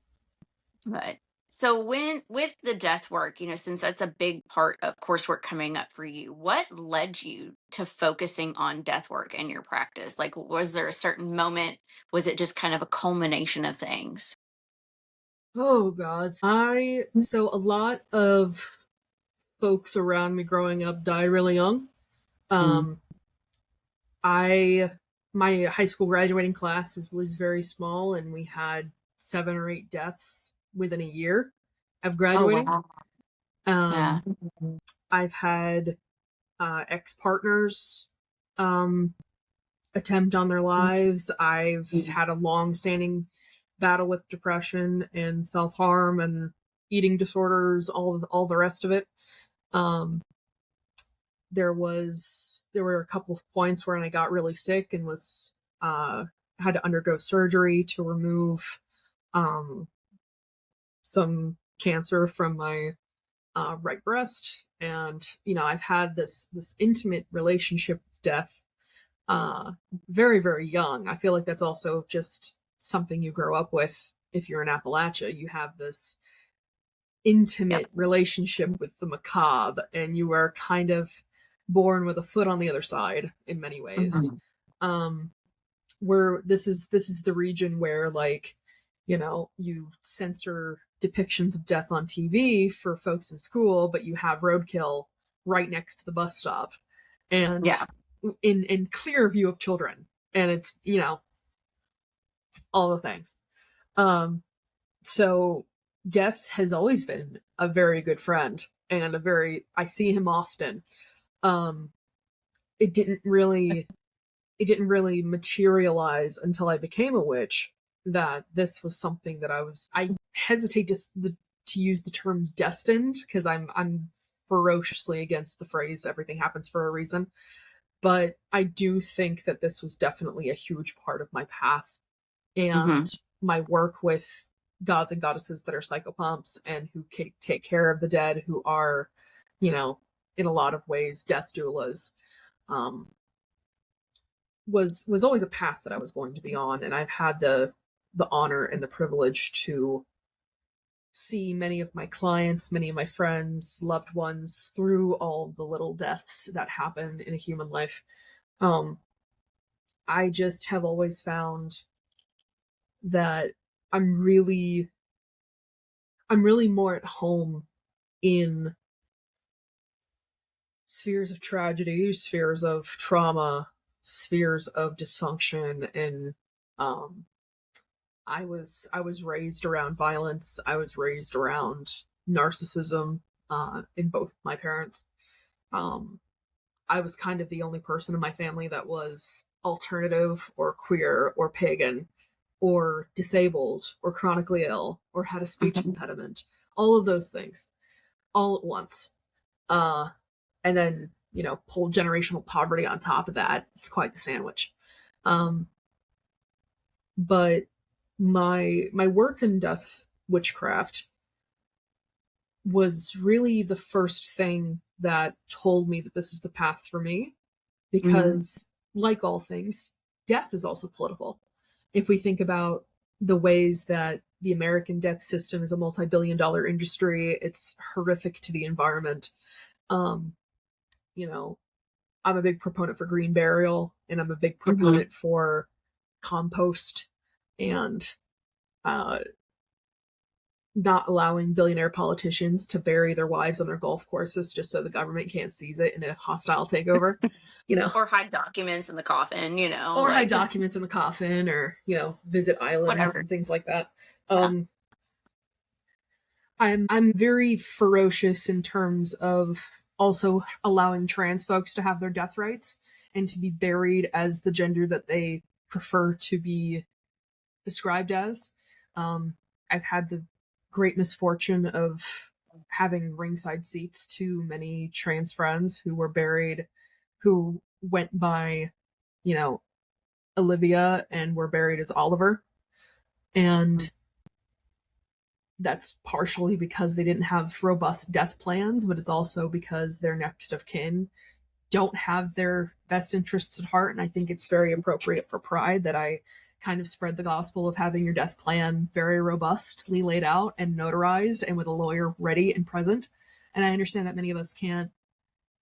But so when with the death work, since that's a big part of coursework coming up for you, what led you to focusing on death work in your practice? Like, was there a certain moment? Was it just kind of a culmination of things? Oh god. So a lot of folks around me growing up died really young. Mm. Um I My high school graduating class was very small, and we had 7 or 8 deaths within a year of Oh graduating. wow. Yeah. Um, I've had ex partners attempt on their lives. I've had a long standing battle with depression and self harm and eating disorders, all the rest of it. Um, there were a couple of points where I got really sick and was had to undergo surgery to remove some cancer from my right breast. And I've had this intimate relationship with death very, very young. I feel like that's also just something you grow up with. If you're in Appalachia, you have this Yep. intimate relationship with the macabre, and you are kind of born with a foot on the other side in many ways. Um, where this is the region where, like, you censor depictions of death on TV for folks in school, but you have roadkill right next to the bus stop and Yeah. in clear view of children, and it's all the things. So death has always been a very good friend, and I see him often. um it didn't really materialize until I became a witch that this was something that I hesitate to use the term destined, because I'm ferociously against the phrase everything happens for a reason. But I do think that this was definitely a huge part of my path, and Mm-hmm. my work with gods and goddesses that are psychopomps and who take care of the dead, who are, in a lot of ways, death doulas. Um, was always a path that I was going to be on, and I've had the honor and the privilege to see many of my clients, many of my friends, loved ones through all the little deaths that happen in a human life. Um, I just have always found that I'm really more at home in spheres of tragedy, spheres of trauma, spheres of dysfunction, and I was raised around violence. I was raised around narcissism in both my parents. Um, I was kind of the only person in my family that was alternative or queer or pagan or disabled or chronically ill or had a speech Mhm. impediment. All of those things all at once. Uh, and then, pull generational poverty on top of that. It's quite the sandwich. Um, but my work in death witchcraft was really the first thing that told me that this is the path for me, Mhm. because like all things, death is also political. If we think about the ways that the American death system is a multi-billion-dollar industry, it's horrific to the environment. um you know I'm a big proponent for green burial, and I'm a big Mhm. proponent for compost, and uh, not allowing billionaire politicians to bury their wives on their golf courses just so the government can't seize it in a hostile takeover, you know, Or hide documents in the coffin, or hide like just documents in the coffin, or, visit islands whatever. and things like that. Yeah. Um, I'm very ferocious in terms of also allowing trans folks to have their death rights and to be buried as the gender that they prefer to be described as. Um, I've had the great misfortune of having ringside seats to many trans friends who were buried, who went by, you know, Olivia and were buried as Oliver. And that's partially because they didn't have robust death plans, but it's also because their next of kin don't have their best interests at heart. And I think it's very appropriate for Pride that I kind of spread the gospel of having your death plan very robustly laid out and notarized and with a lawyer ready and present. And I understand that many of us can't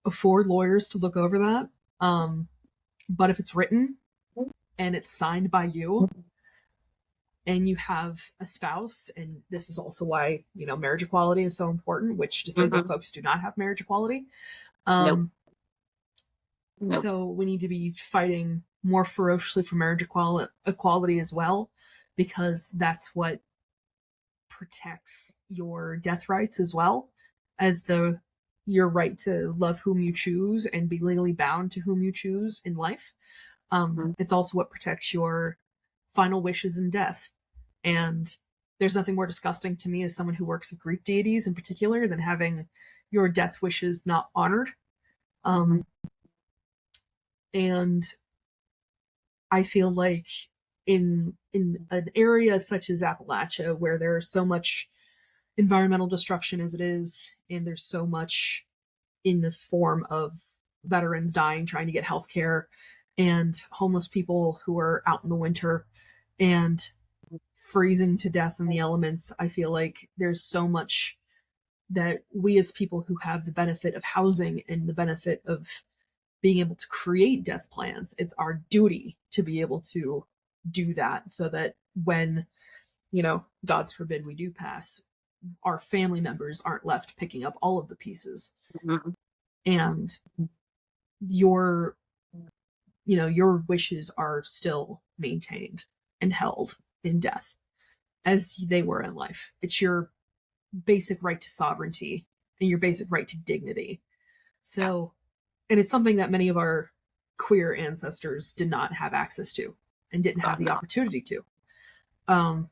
afford lawyers to look over that. Um, but if it's written and it's signed by you, and you have a spouse, and this is also why, marriage equality is so important, which disabled Mhm. folks do not have marriage equality. Nope. um, Nope. so we need to be fighting more ferociously for marriage equality as well, because that's what protects your death rights as well as the your right to love whom you choose and be legally bound to whom you choose in life. Mhm. It's also what protects your final wishes in death. And there's nothing more disgusting to me as someone who works with Greek deities in particular than having your death wishes not honored. Mhm. Um, and I feel like in an area such as Appalachia, where there's so much environmental destruction as it is, and there's so much in the form of veterans dying trying to get health care, and homeless people who are out in the winter and freezing to death in the elements, I feel like there's so much that we as people who have the benefit of housing and the benefit of being able to create death plans, it's our duty to be able to do that, so that when, God's forbid we do pass, our family members aren't left picking up all of the pieces. Mhm. And your your wishes are still maintained and held in death as they were in life. It's your basic right to sovereignty and your basic right to dignity. Yeah. So, and it's something that many of our queer ancestors did not have access to and didn't have God the no. opportunity to. Um,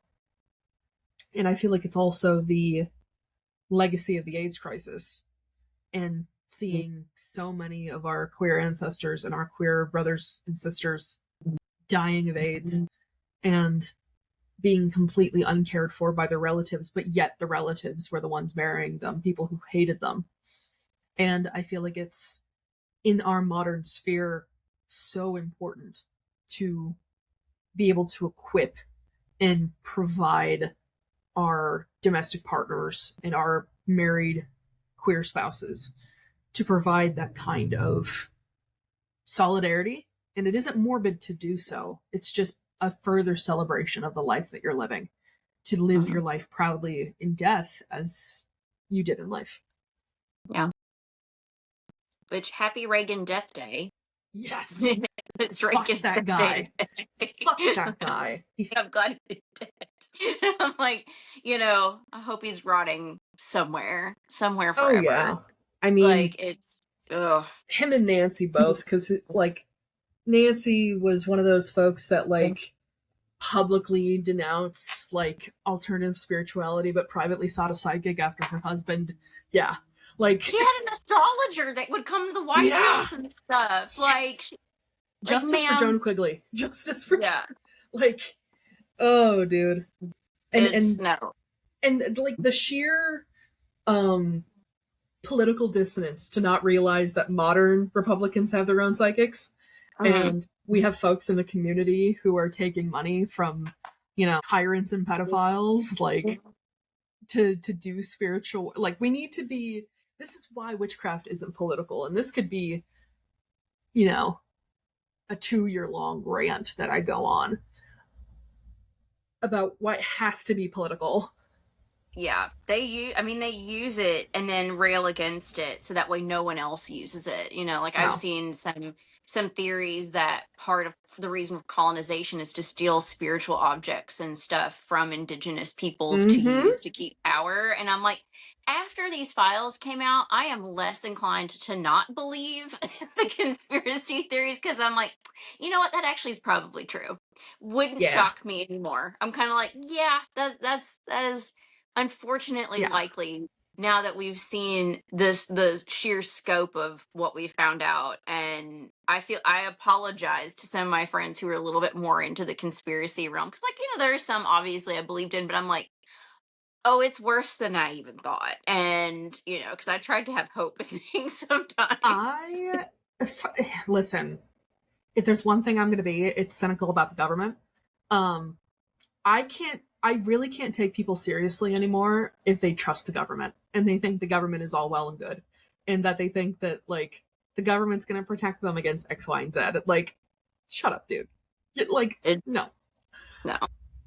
and I feel like it's also the legacy of the AIDS crisis, and seeing so many of our queer ancestors and our queer brothers and sisters dying of AIDS and being completely uncared for by their relatives, but yet the relatives were the ones marrying them, people who hated them. And I feel like it's in our modern sphere so important to be able to equip and provide our domestic partners and our married queer spouses to provide that kind of solidarity. And it isn't morbid to do so, it's just a further celebration of the life that you're living, to live Mhm. your life proudly in death as you did in life. Yeah. Which, happy Reagan Death Day. Yes. It's Fuck Reagan's that Death Day guy. Fuck today. that guy. I'm glad he's dead. I'm like, I hope he's rotting somewhere Oh forever. yeah. I mean, Like, it's, ugh. him and Nancy both, because like Nancy was one of those folks that like publicly denounced like alternative spirituality, but privately sought a psychic after her husband. Yeah, like She had an astrologer that would come to the White yeah, House and stuff. Like, justice for ma'am, Joan Quigley. Justice for yeah, like, oh, dude, and it's and no, and like the sheer political dissonance to not realize that modern Republicans have their own psychics, mhm. and we have folks in the community who are taking money from, tyrants and pedophiles, like to do spiritual. Like, we need to be. This is why witchcraft isn't political, and this could be, a 2-year long rant that I go on about why it has to be political. Yeah, they use it and then rail against it so that way no one else uses it. Like, I've No. seen some theories that part of the reason for colonization is to steal spiritual objects and stuff from indigenous peoples to Mm-hmm. use to keep power. And I'm like, after these files came out, I am less inclined to not believe the conspiracy theories, because I'm like, you know what, that actually is probably true. Wouldn't Yeah. shock me anymore. I'm kind of like, yeah, that is unfortunately Yeah. likely, now that we've seen the sheer scope of what we found out. And I apologize to some of my friends who are a little bit more into the conspiracy realm, because, like, there are some obviously I believed in, but I'm like, oh, it's worse than I even thought. And because I tried to have hope in things sometimes. I listen. If there's one thing I'm going to be, it's cynical about the government. Um, I really can't take people seriously anymore if they trust the government and they think the government is all well and good, and that they think that like the government's going to protect them against X, Y, and Z. Like, shut up, dude. Like, It's no. no.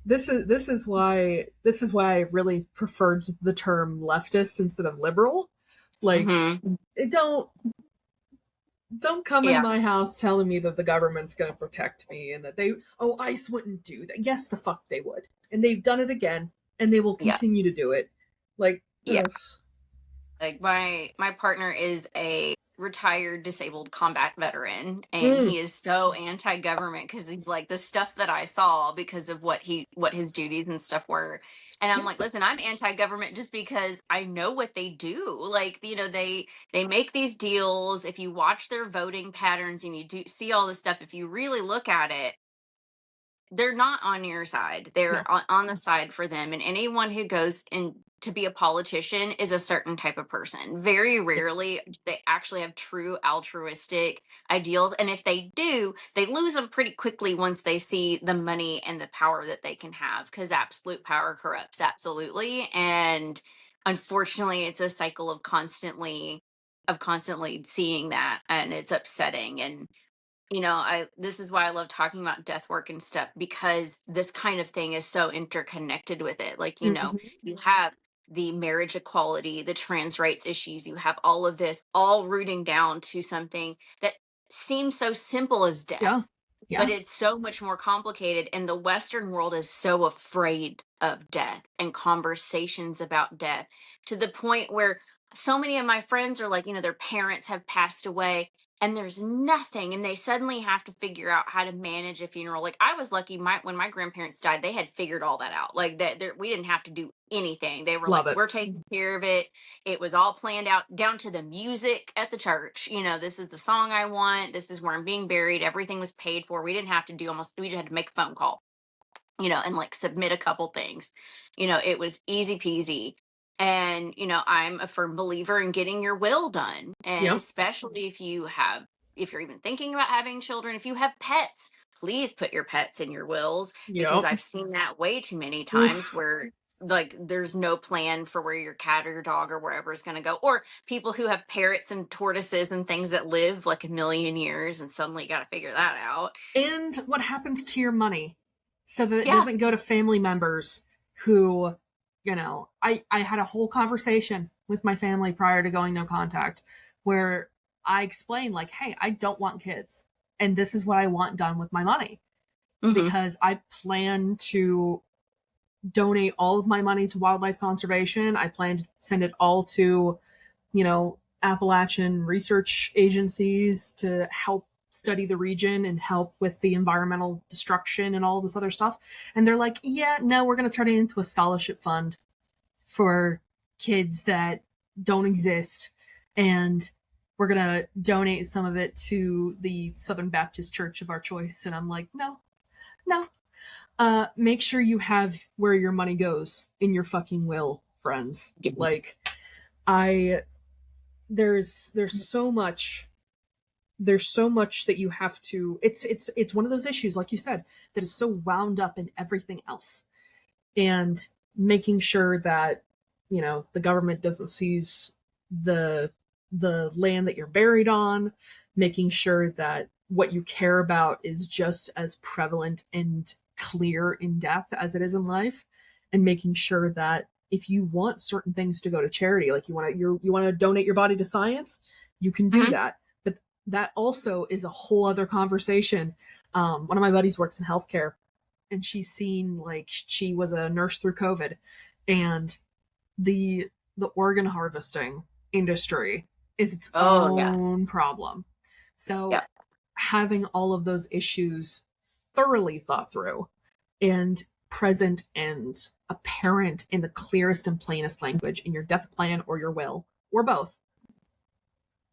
This is why I really preferred the term leftist instead of liberal. Like, Hmm. it don't come in Yeah, my house telling me that the government's going to protect me and that ICE wouldn't do that. Yes, the fuck they would. And they've done it again, and they will yeah, continue to do it. Like, yeah. ugh. Like, my partner is a retired disabled combat veteran, and Mm, he is so anti-government because he's like, the stuff that I saw because of what his duties and stuff were. And I'm yep, like, listen, I'm anti-government just because I know what they do. Like, they make these deals. If you watch their voting patterns and you do see all this stuff, if you really look at it, they're not on your side. They're no, on the side for them. And anyone who goes in to be a politician is a certain type of person. Very yep, rarely do they actually have true altruistic ideals. And if they do, they lose them pretty quickly once they see the money and the power that they can have, because absolute power corrupts absolutely. And unfortunately, it's a cycle of constantly seeing that, and it's upsetting. And I this is why I love talking about death work and stuff, because this kind of thing is so interconnected with it. Like, mm-hmm. you have the marriage equality, the trans rights issues, you have all of this all rooting down to something that seems so simple as Yeah, death, but yeah, it's so much more complicated. And the Western world is so afraid of death and conversations about death, to the point where so many of my friends are like, their parents have passed away and there's nothing, and they suddenly have to figure out how to manage a funeral. Like, I was lucky, when my grandparents died, they had figured all that out. Like, that we didn't have to do anything. They were like, love it. we're taking care of it. It was all planned out down to the music at the church. This is the song I want, this is where I'm being buried. Everything was paid for. We didn't have to do almost, we just had to make a phone call, and like submit a couple things. It was easy peasy. And, I'm a firm believer in getting your will done. And Yep, especially if you're even thinking about having children, if you have pets, please put your pets in your wills, because yep. I've seen that way too many times Oof. where, like, there's no plan for where your cat or your dog or wherever is going to go. Or people who have parrots and tortoises and things that live like a million years, and suddenly you got to figure that out. And what happens to your money so that it Yeah. doesn't go to family members who, I had a whole conversation with my family prior to going no contact where I explain, like, hey, I don't want kids. And this is what I want done with my money. Mm-hmm. Because I plan to donate all of my money to wildlife conservation. I plan to send it all to, Appalachian research agencies to help study the region and help with the environmental destruction and all this other stuff. And they're like, yeah, no, we're going to turn it into a scholarship fund for kids that don't exist. And we're going to donate some of it to the Southern Baptist Church of our choice. And I'm like, no, no. Make sure you have where your money goes in your fucking will, friends. Like, there's so much that you have to, it's one of those issues, like you said, that is so wound up in everything else. And making sure that, the government doesn't seize the land that you're buried on, making sure that what you care about is just as prevalent and clear in death as it is in life, and making sure that if you want certain things to go to charity, like you want to donate your body to science, you can do Mm-hmm. that. But that also is a whole other conversation. One of my buddies works in healthcare, and she's seen, like, she was a nurse through COVID, and the organ harvesting industry is its own problem. So having all of those issues thoroughly thought through and present and apparent in the clearest and plainest language in your death plan or your will, or both,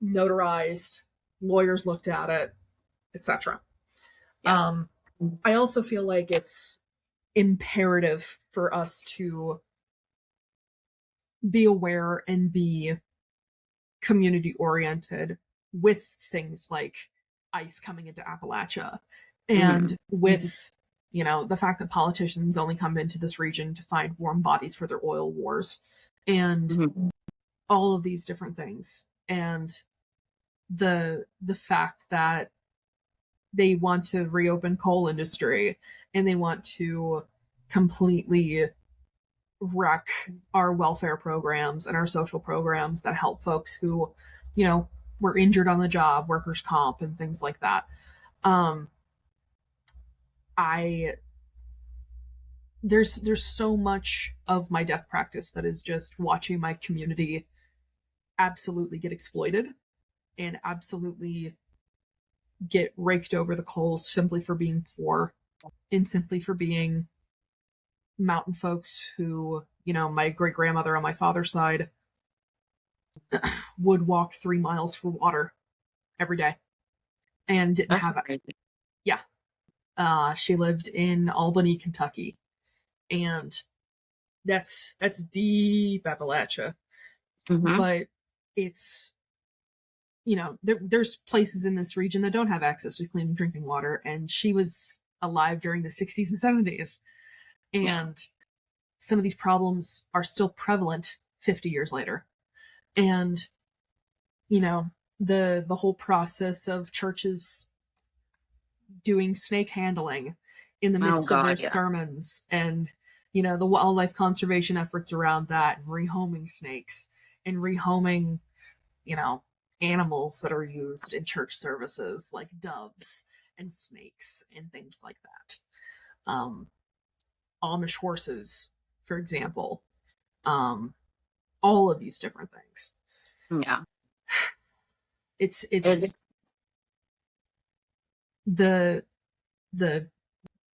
notarized, lawyers looked at it, etc. I also feel like it's imperative for us to be aware and be community oriented with things like ice coming into Appalachia, and with the fact that politicians only come into this region to find warm bodies for their oil wars, and all of these different things, and the fact that they want to reopen coal industry and they want to completely wreck our welfare programs and our social programs that help folks who, were injured on the job, workers' comp, and things like that. There's so much of my death practice that is just watching my community absolutely get exploited and absolutely get raked over the coals simply for being poor and simply for being mountain folks who, my great grandmother on my father's side would walk 3 miles for water every day and didn't have it. Yeah. She lived in Albany, Kentucky, and that's deep Appalachia. But it's, there's places in this region that don't have access to clean drinking water, and she was alive during the 60s and 70s, and some of these problems are still prevalent 50 years later. And the whole process of churches doing snake handling in the midst of their sermons, and the wildlife conservation efforts around that, and rehoming snakes and rehoming animals that are used in church services, like doves and snakes and things like that. Amish horses, for example. All of these different things. It's the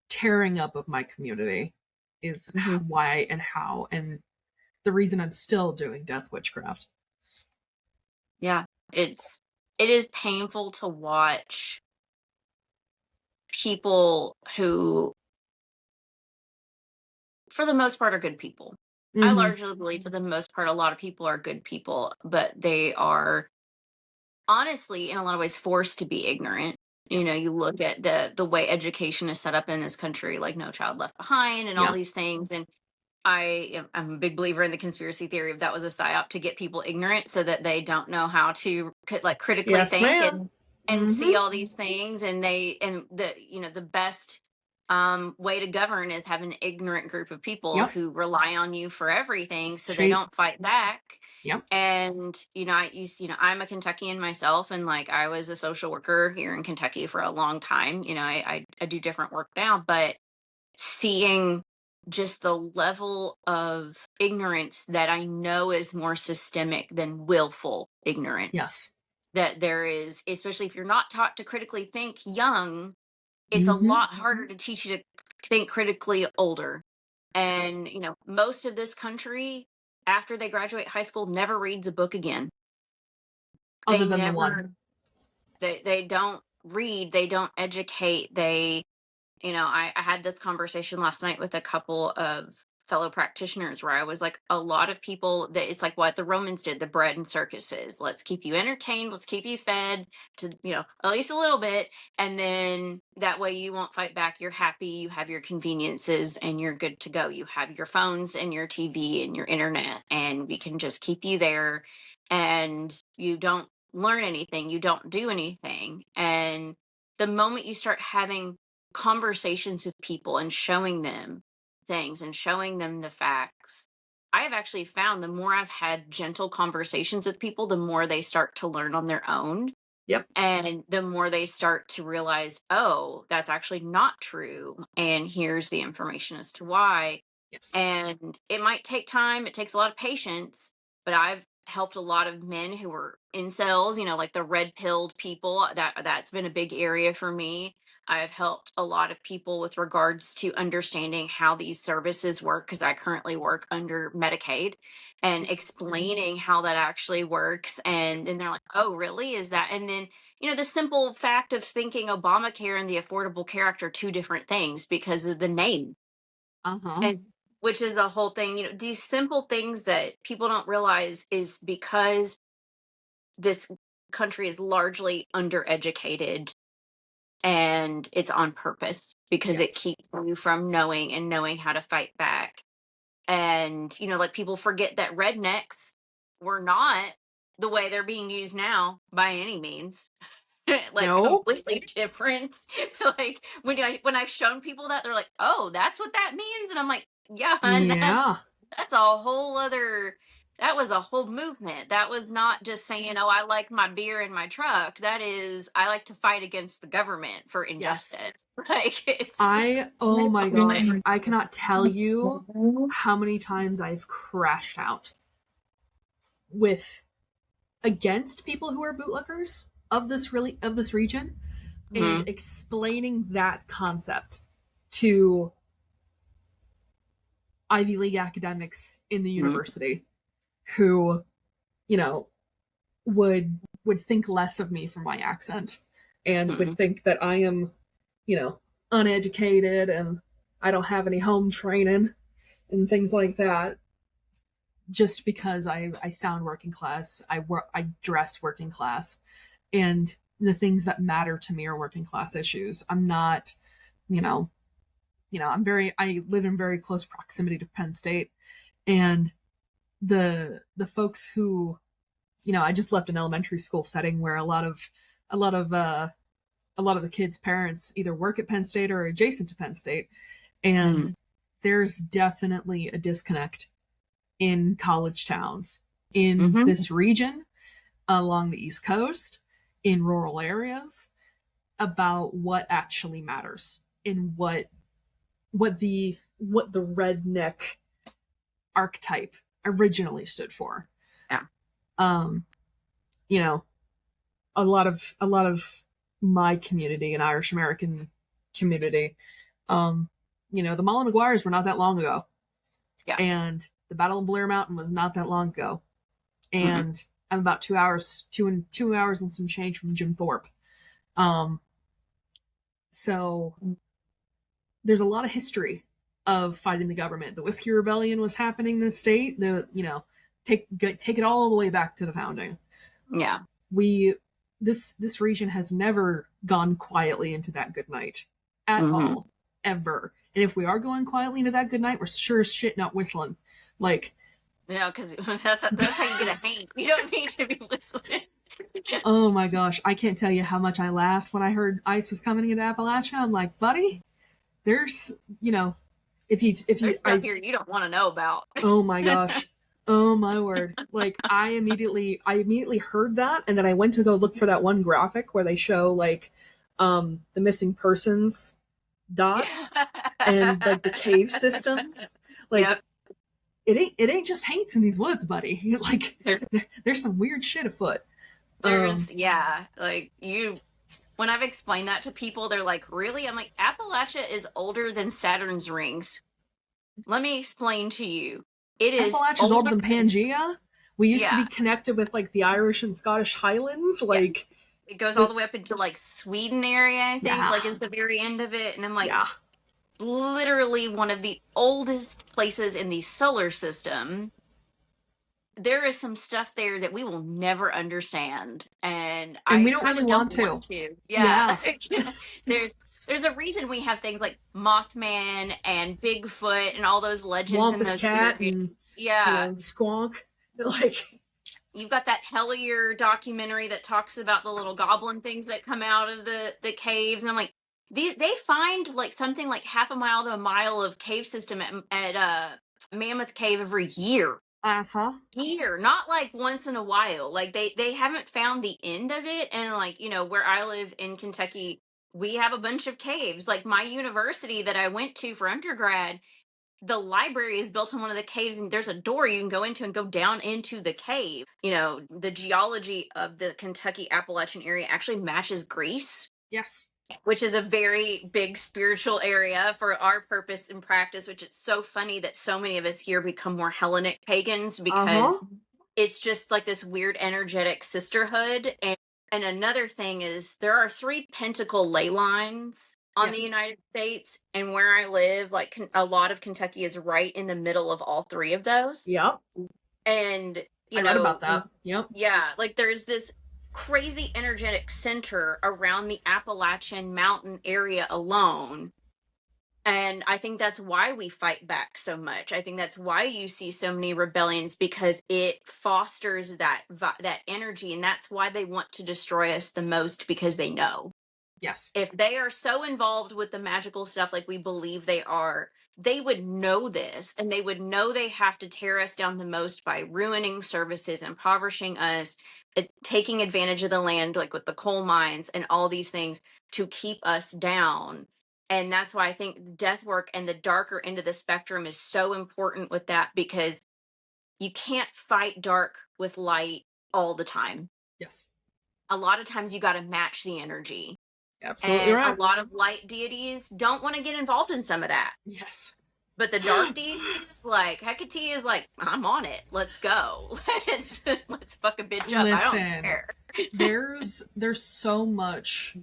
tearing up of my community is why and how, and the reason I'm still doing death witchcraft. It is painful to watch people who, for the most part, are good people. I largely believe, for the most part, a lot of people are good people, but they are honestly, in a lot of ways, forced to be ignorant. You look at the way education is set up in this country, like No Child Left Behind and all these things. And I'm a big believer in the conspiracy theory of that was a psyop to get people ignorant so that they don't know how to critically think and see all these things. And the best way to govern is have an ignorant group of people who rely on you for everything, so they don't fight back. Yep. And, I'm a Kentuckian myself, and like I was a social worker here in Kentucky for a long time. I do different work now, but seeing just the level of ignorance that I know is more systemic than willful ignorance Yes. that there is, especially if you're not taught to critically think young, it's a Mm-hmm. lot harder to teach you to think critically older. Yes. And, most of this country, after they graduate high school, never reads a book again. Other They than the one. never, they don't read, they don't educate, I had this conversation last night with a couple of fellow practitioners where I was like, a lot of people that it's like what the Romans did, the bread and circuses. Let's keep you entertained, let's keep you fed to, at least a little bit. And then that way you won't fight back. You're happy, you have your conveniences, and you're good to go. You have your phones and your TV and your internet, and we can just keep you there. And you don't learn anything, you don't do anything. And the moment you start having conversations with people and showing them things and showing them the facts, I have actually found the more I've had gentle conversations with people, the more they start to learn on their own. Yep. And the more they start to realize, oh, that's actually not true. And here's the information as to why. Yes. And it might take time, it takes a lot of patience, but I've helped a lot of men who were incels, like the red pilled people. That's been a big area for me. I've helped a lot of people with regards to understanding how these services work, because I currently work under Medicaid, and explaining how that actually works. And then they're like, oh, really? Is that? And then, the simple fact of thinking Obamacare and the Affordable Care Act are two different things because of the name. Uh-huh. And which is a whole thing, these simple things that people don't realize is because this country is largely undereducated, and it's on purpose because it Yes. keeps you from knowing how to fight back. And, like people forget that rednecks were not the way they're being used now by any means. Like No. completely different. Like when I've shown people that, they're like, "Oh, that's what that means," and I'm like, "Yeah, hun, Yeah. that's a whole other. That was a whole movement. That was not just saying, oh, I like my beer in my truck. That is, I like to fight against the government for Yes. injustice. Like Oh it's my gosh, I cannot tell you like, how many times I've crashed out with against people who are bootlickers of this region, and Mhm, explaining that concept to Ivy League academics in the mhm, university who, you know, would think less of me for my accent, and would mhm. think that I am, you know, uneducated and I don't have any home training and things like that, just because I sound working class, I dress working class, and the things that matter to me are working class issues. I'm not, you know, I live in very close proximity to Penn State, and the folks who, I just left an elementary school setting where a lot of a lot of the kids' parents either work at Penn State or adjacent to Penn State, and Mhm, there's definitely a disconnect in college towns in mhm, this region, along the East Coast, in rural areas, about what actually matters and what the redneck archetype originally stood for. yeah, Um, you know, a lot of my community, an Irish American community, um, the Mullen Maguires were not that long ago, yeah. and the Battle of Blair Mountain was not that long ago, Mhm, and I'm about 2 hours and some change from Jim Thorpe. Um, so there's a lot of history of fighting the government. The Whiskey Rebellion was happening in this state. Take it all the way back to the founding. yeah. We this region has never gone quietly into that good night at Mhm. all, ever. And if we are going quietly into that good night, we're sure as shit not whistling. Like, Because that's how you get a hang. You don't need to be listening. oh my gosh, I can't tell you how much I laughed when I heard ICE was coming into Appalachia. I'm like, buddy, there's, if you, There's stuff here you don't want to know about. oh my gosh, Oh my word. Like I immediately heard that, and then I went to go look for that one graphic where they show like the missing persons dots and like the Yeah. cave systems. Like Yep. it ain't just haints in these woods, buddy. Like There- there's some weird shit afoot. There's, yeah, like when I've explained that to people, they're like, really? I'm like, Appalachia is older than Saturn's rings. Let me explain to you. It is Appalachia's older older than than, Pangea. We used to be yeah, connected with like the Irish and Scottish Highlands. yeah. Like It goes all the the way up into like Sweden area, I think, yeah, like is the very end of it. And I'm like, yeah. literally one of the oldest places in the solar system. There is some stuff there that we will never understand, and And we I don't kind really of want don't to. want to. Yeah, Yeah. like, there's there's a reason we have things like Mothman and Bigfoot and all those legends in Wampus those cat areas. and Yeah, Squonk. Like you've got that Hellier documentary that talks about the little goblin things that come out of the caves, and I'm like, they find like something like half a mile to a mile of cave system at Mammoth Cave every year. uh-huh. Year, not like once in a while. Like they haven't found the end of it, and like where I live in Kentucky, we have a bunch of caves. Like my university that I went to for undergrad, the library is built on one of the caves, and there's a door you can go into and go down into the cave. The geology of the Kentucky Appalachian area actually matches Greece, Yes. which is a very big spiritual area for our purpose and practice, which it's so funny that so many of us here become more Hellenic pagans because Uh-huh. it's just like this weird energetic sisterhood. And another thing is there are 3 pentacle ley lines on the Yes. United States, and where I live, like a lot of Kentucky is right in the middle of all 3 of those. Yep. And I read about that. Yep. yeah, like there's this crazy energetic center around the Appalachian mountain area alone. And I think that's why we fight back so much. I think that's why you see so many rebellions, because it fosters that energy, and that's why they want to destroy us the most, because they know Yes. if they are so involved with the magical stuff like we believe they are, they would know this, and they would know they have to tear us down the most by ruining services, impoverishing us, taking advantage of the land, like with the coal mines and all these things to keep us down. And that's why I think death work and the darker end of the spectrum is so important with that, because you can't fight dark with light all the time. Yes. A lot of times you got to match the energy. Absolutely And a right. lot of light deities don't want to get involved in some of that. Yes. But the dark deities, like Hecate, is like, I'm on it. Let's go. Let's fuck a bitch up. I don't care. There's so much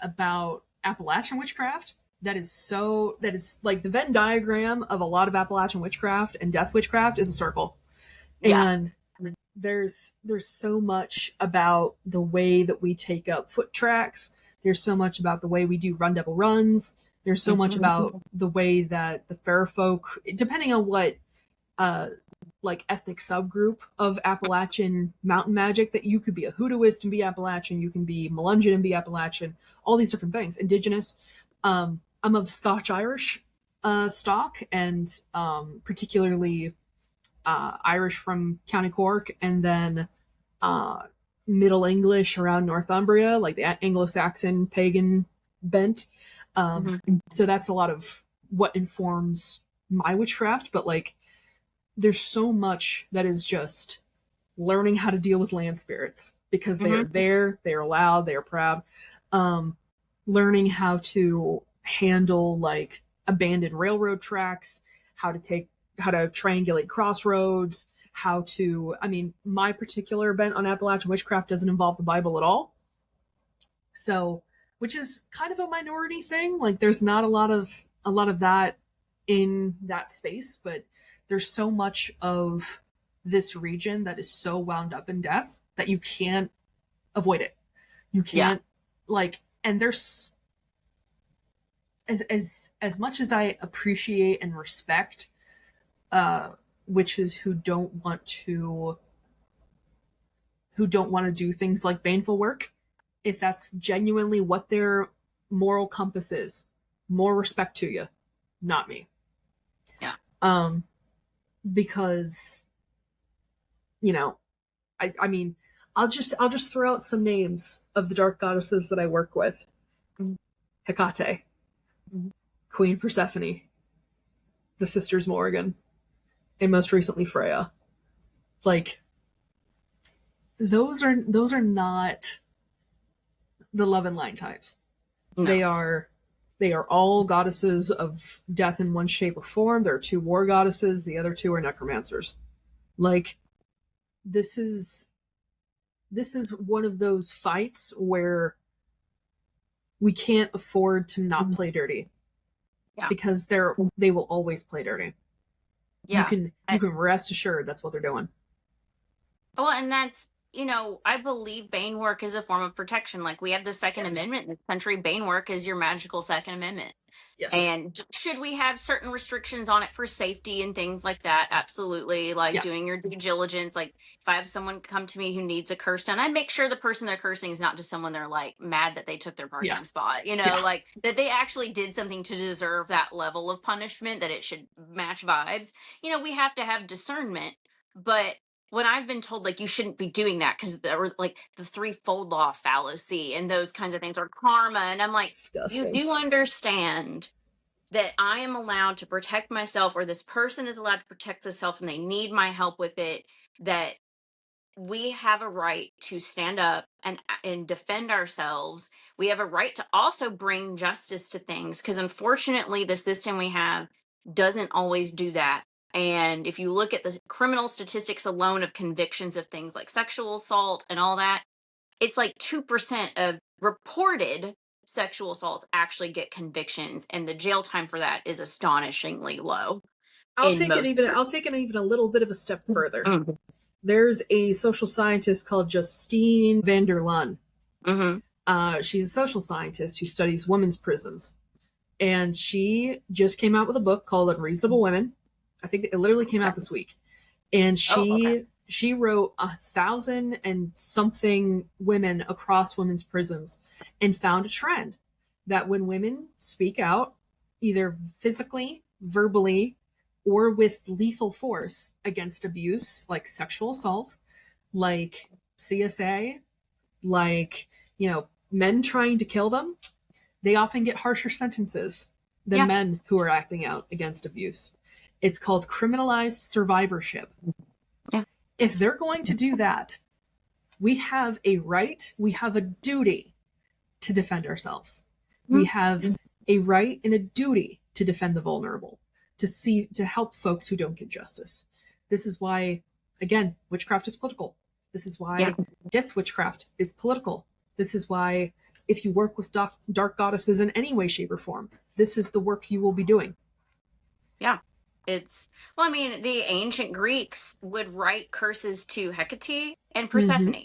about Appalachian witchcraft that is like the Venn diagram of a lot of Appalachian witchcraft and death witchcraft is a circle. Yeah. And there's so much about the way that we take up foot tracks. There's so much about the way we do run devil runs. There's so much about the way that the fair folk, depending on what like ethnic subgroup of Appalachian mountain magic, that you could be a hoodooist and be Appalachian, you can be Melungeon and be Appalachian, all these different things. Indigenous. I'm of Scotch Irish stock, and particularly Irish from County Cork, and then Middle English around Northumbria, like the Anglo-Saxon pagan bent. So that's a lot of what informs my witchcraft, but like there's so much that is just learning how to deal with land spirits, because they are there, they are loud, they are proud. Learning how to handle like abandoned railroad tracks, how to triangulate crossroads, my particular bent on Appalachian witchcraft doesn't involve the Bible at all. So, which is kind of a minority thing. Like there's not a lot of that in that space, but there's so much of this region that is so wound up in death that you can't avoid it. You can't and there's as much as I appreciate and respect witches who don't want to do things like baneful work, if that's genuinely what their moral compass is, more respect to you, not me. Yeah. because, you know, I mean, I'll just throw out some names of the dark goddesses that I work with. Mhm. Hecate, Mhm. Queen Persephone, the Sisters Morrigan, and most recently Freya. Like, those are not the love and light types. They No. are they are all goddesses of death in one shape or form. There are two war goddesses, the other two are necromancers. Like, this is one of those fights where we can't afford to not Mhm. play dirty, Yeah. because they will always play dirty. You Yeah. can rest assured that's what they're doing. Well, and that's, I believe Bane work is a form of protection. Like we have the Second Yes. Amendment in this country. Bane work is your magical Second Amendment. Yes. And should we have certain restrictions on it for safety and things like that? Absolutely. Like Yeah. doing your due diligence. Like if I have someone come to me who needs a curse done, I make sure the person they're cursing is not just someone they're like mad that they took their Yeah. parking spot, Yeah. like that they actually did something to deserve that level of punishment, that it should match vibes. We have to have discernment. But when I've been told like you shouldn't be doing that because there were like the threefold law fallacy and those kinds of things, or karma, and I'm like, you Disgusting. do understand that I am allowed to protect myself, or this person is allowed to protect themselves and they need my help with it, that we have a right to stand up and defend ourselves. We have a right to also bring justice to things, because unfortunately the system we have doesn't always do that. And if you look at the criminal statistics alone of convictions of things like sexual assault and all that, it's like 2% of reported sexual assaults actually get convictions, and the jail time for that is astonishingly low in most I'll take it even a little bit of a step further. mm-hmm. There's a social scientist called Justine van der Laan. Mm-hmm. She's a social scientist who studies women's prisons, and she just came out with a book called Unreasonable Women. I think it literally came out this week, and Oh, okay. she wrote 1,000 and something women across women's prisons, and found a trend that when women speak out, either physically, verbally, or with lethal force against abuse, like sexual assault, like CSA, like, men trying to kill them, they often get harsher sentences than Yeah. men who are acting out against abuse. It's called criminalized survivorship. Yeah. If they're going to do that, we have a right, we have a duty to defend ourselves. We have a right and a duty to defend the vulnerable, to help folks who don't get justice. This is why, again, witchcraft is political. This is why Yeah. death witchcraft is political. This is why, if you work with dark goddesses in any way, shape, or form, this is the work you will be doing. Yeah. Well, I mean, the ancient Greeks would write curses to Hecate and Persephone. Mm-hmm.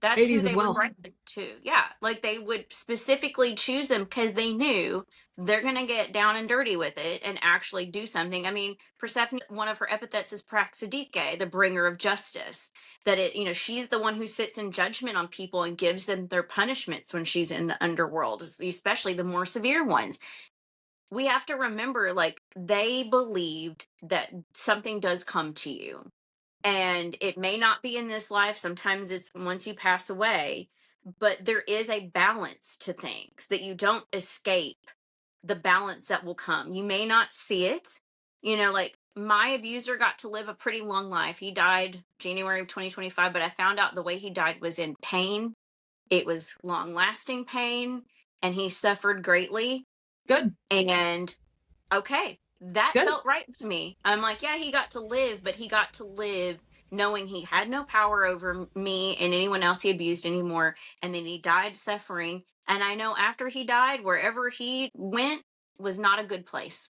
That's who Hades as they would well. write them to. Yeah. Like they would specifically choose them because they knew they're going to get down and dirty with it and actually do something. I mean, Persephone, one of her epithets is Praxidike, the bringer of justice. That she's the one who sits in judgment on people and gives them their punishments when she's in the underworld, especially the more severe ones. We have to remember, like, they believed that something does come to you, and it may not be in this life. Sometimes it's once you pass away, but there is a balance to things that you don't escape. The balance that will come, you may not see it. Like my abuser got to live a pretty long life. He died January of 2025, but I found out the way he died was in pain. It was long lasting pain, and he suffered greatly. Good. And okay, that Good. felt right to me. I'm like, yeah, he got to live, but he got to live knowing he had no power over me and anyone else he abused anymore. And then he died suffering. And I know after he died, wherever he went was not a good place.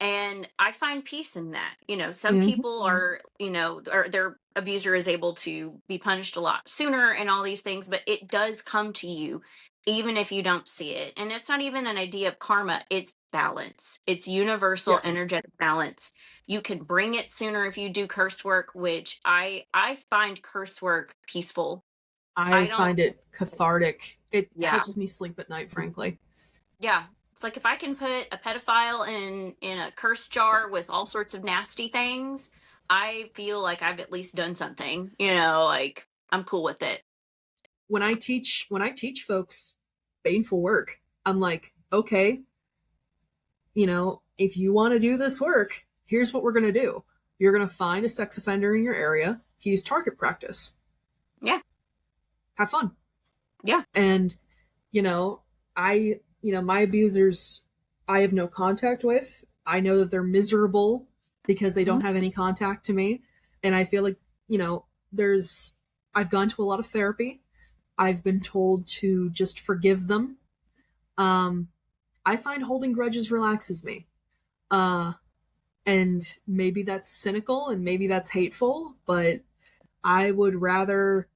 And I find peace in that. Some Mm-hmm. people are, or their abuser is able to be punished a lot sooner and all these things, but it does come to you even if you don't see it. And it's not even an idea of karma, it's balance. It's universal Yes. energetic balance. You can bring it sooner if you do curse work, which I find curse work peaceful. I I don't find it cathartic. It Yeah. helps me sleep at night, frankly. Yeah. It's like if I can put a pedophile in a curse jar with all sorts of nasty things, I feel like I've at least done something. Like I'm cool with it. When I teach folks baneful work, I'm like, okay, if you want to do this work, here's what we're going to do. You're going to find a sex offender in your area. He's target practice. Yeah. Have fun. Yeah. And, my abusers, I have no contact with. I know that they're miserable because they don't have any contact to me. And I feel like, I've gone to a lot of therapy. I've been told to just forgive them. I find holding grudges relaxes me. And maybe that's cynical and maybe that's hateful, but I would rather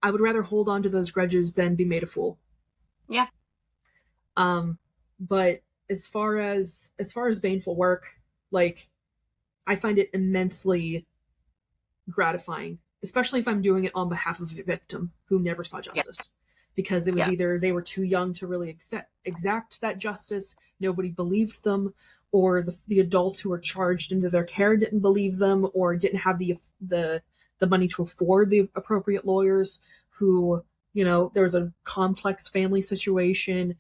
hold on to those grudges than be made a fool. Yeah. But as far as baneful work, like, I find it immensely gratifying, especially if I'm doing it on behalf of a victim who never saw justice. Because it was either they were too young to really exact that justice, nobody believed them, or the adults who were charged into their care didn't believe them, or didn't have the money to afford the appropriate lawyers, who, there was a complex family situation.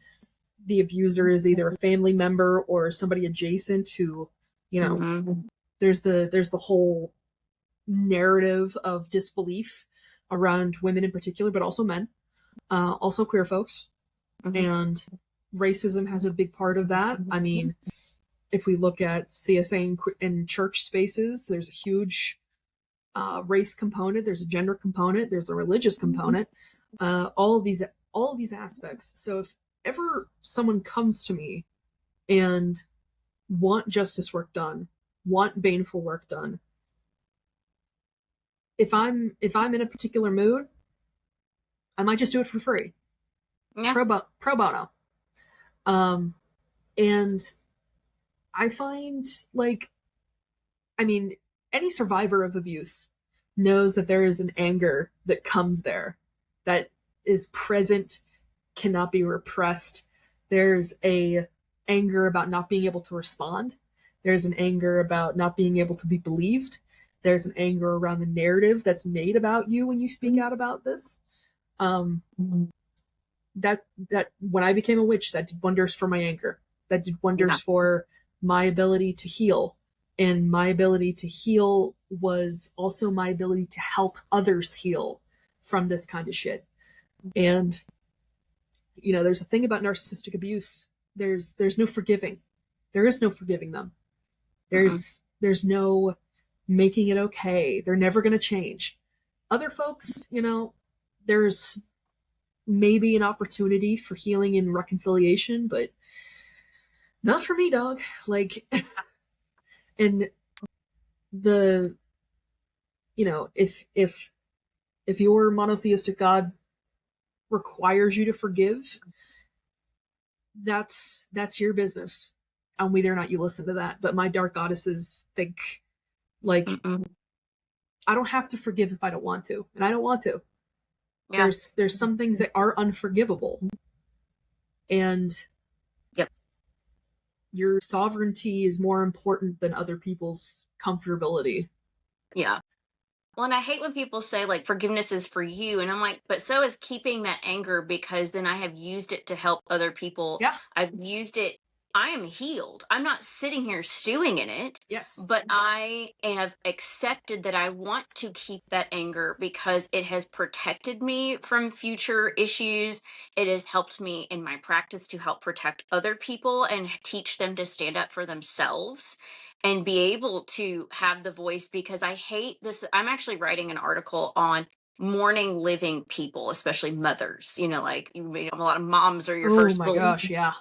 The abuser is either a family member or somebody adjacent who, there's the whole narrative of disbelief around women in particular, but also men. Also queer folks. And racism has a big part of that. I mean, if we look at CSA in church spaces, there's a huge race component, there's a gender component, there's a religious component, all of these aspects. So if ever someone comes to me and want justice work done, want baneful work done, if I'm in a particular mood, I might just do it for free. Yeah. Pro bono. And I find, like, I mean, any survivor of abuse knows that there is an anger that comes there, that is present, cannot be repressed. There's a anger about not being able to respond. There's an anger about not being able to be believed. There's an anger around the narrative that's made about you when you speak out about this. That when I became a witch, that did wonders for my anger. That did wonders for my ability to heal. And my ability to heal was also my ability to help others heal from this kind of shit. And, there's a thing about narcissistic abuse. There's no forgiving. There is no forgiving them. There's no making it okay. They're never going to change. Other folks, there's maybe an opportunity for healing and reconciliation, but not for me, dog. Like, and if your monotheistic God requires you to forgive, that's your business. And whether or not you listen to that. But my dark goddesses think, like, I don't have to forgive if I don't want to, and I don't want to. Yeah. There's some things that are unforgivable, and your sovereignty is more important than other people's comfortability. Yeah. Well, and I hate when people say, like, forgiveness is for you. And I'm like, but so is keeping that anger, because then I have used it to help other people. Yeah. I've used it. I am healed. I'm not sitting here stewing in it. Yes. But I have accepted that I want to keep that anger because it has protected me from future issues. It has helped me in my practice to help protect other people and teach them to stand up for themselves and be able to have the voice, because I hate this. I'm actually writing an article on mourning living people, especially mothers. Like, a lot of moms are your first bully. Oh my gosh, yeah.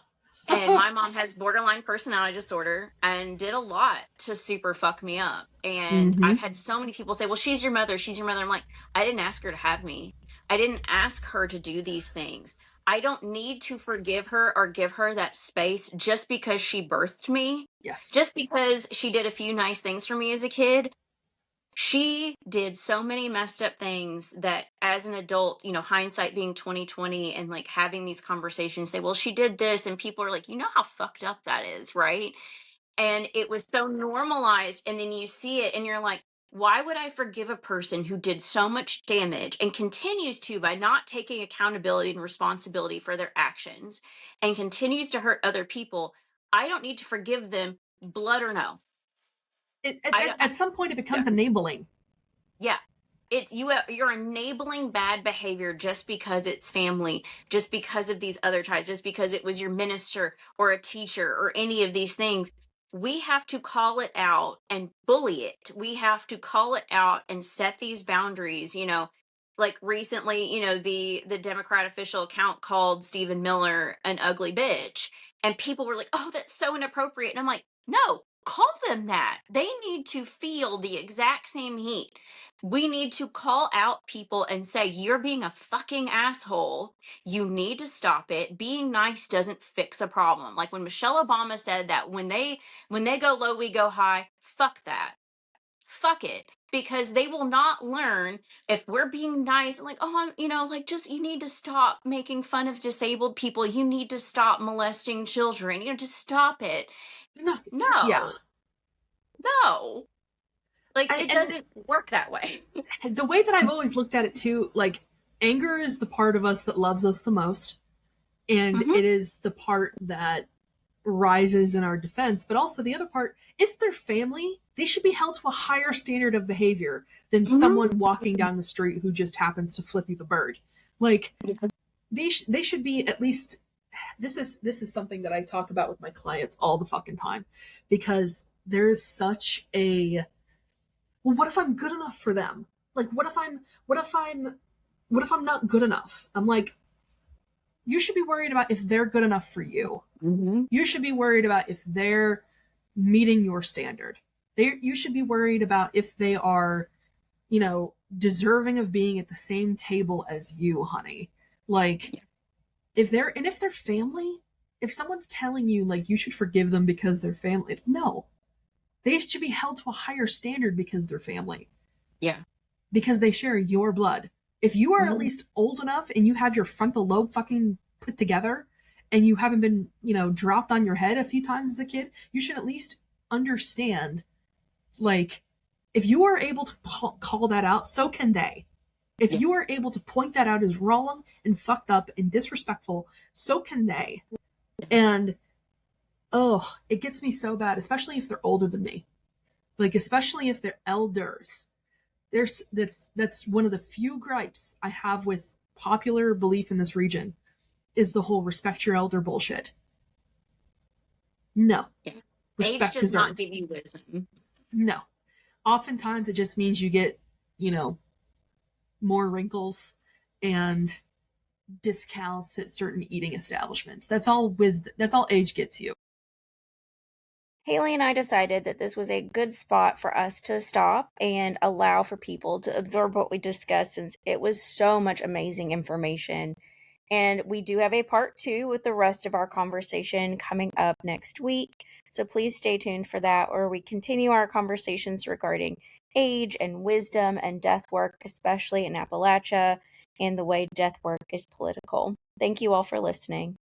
And my mom has borderline personality disorder and did a lot to super fuck me up. And I've had so many people say, well, she's your mother. She's your mother. I'm like, I didn't ask her to have me. I didn't ask her to do these things. I don't need to forgive her or give her that space just because she birthed me. Yes. Just because she did a few nice things for me as a kid. She did so many messed up things that as an adult, hindsight being 2020 and like having these conversations say, well, she did this, and people are like, you know how fucked up that is, right? And it was so normalized, and then you see it and you're like, why would I forgive a person who did so much damage and continues to by not taking accountability and responsibility for their actions and continues to hurt other people? I don't need to forgive them, blood or no. I don't. At some point, it Yeah. becomes enabling. Yeah. You're enabling bad behavior just because it's family, just because of these other ties, just because it was your minister or a teacher or any of these things. We have to call it out and bully it. We have to call it out and set these boundaries, like recently, the Democrat official account called Stephen Miller an ugly bitch, and people were like, "Oh, that's so inappropriate." And I'm like, "No, call them that. They need to feel the exact same heat. We need to call out people and say, you're being a fucking asshole. You need to stop it. Being nice doesn't fix a problem." Like when Michelle Obama said that when they go low, we go high. Fuck that. Fuck it. Because they will not learn if we're being nice, like, oh, like, just, you need to stop making fun of disabled people. You need to stop molesting children. Just stop it. No, yeah. No, no. Like, it And doesn't work that way. the way that I've always looked at it too, like, anger is the part of us that loves us the most, and Mm-hmm. it is the part that rises in our defense. But also the other part, if they're family, they should be held to a higher standard of behavior than someone walking down the street who just happens to flip you the bird. Like, they should be at least. This is something that I talk about with my clients all the fucking time, because there's such a, well, what if I'm good enough for them? Like, what if I'm not good enough? I'm like, you should be worried about if they're good enough for you. Mm-hmm. You should be worried about if they're meeting your standard. You should be worried about if they are, deserving of being at the same table as you, honey. Like, Yeah. if they're family, if someone's telling you like you should forgive them because they're family, no. They should be held to a higher standard because they're family. Yeah. Because they share your blood. If you are at Mhm. least old enough and you have your frontal lobe fucking put together and you haven't been, dropped on your head a few times as a kid, you should at least understand, like, if you are able to call that out, so can they. If Yeah. you are able to point that out as wrong and fucked up and disrespectful, so can they. And, oh, it gets me so bad, especially if they're older than me. Like, especially if they're elders. That's one of the few gripes I have with popular belief in this region, is the whole respect your elder bullshit. No. Yeah. Age Respect does is not earned. give you wisdom. No. Oftentimes it just means you get, more wrinkles and discounts at certain eating establishments. That's all wisdom. That's all age gets you. Haleigh and I decided that this was a good spot for us to stop and allow for people to absorb what we discussed, since it was so much amazing information. And we do have a part 2 with the rest of our conversation coming up next week. So please stay tuned for that, where we continue our conversations regarding age and wisdom and death work, especially in Appalachia, and the way death work is political. Thank you all for listening.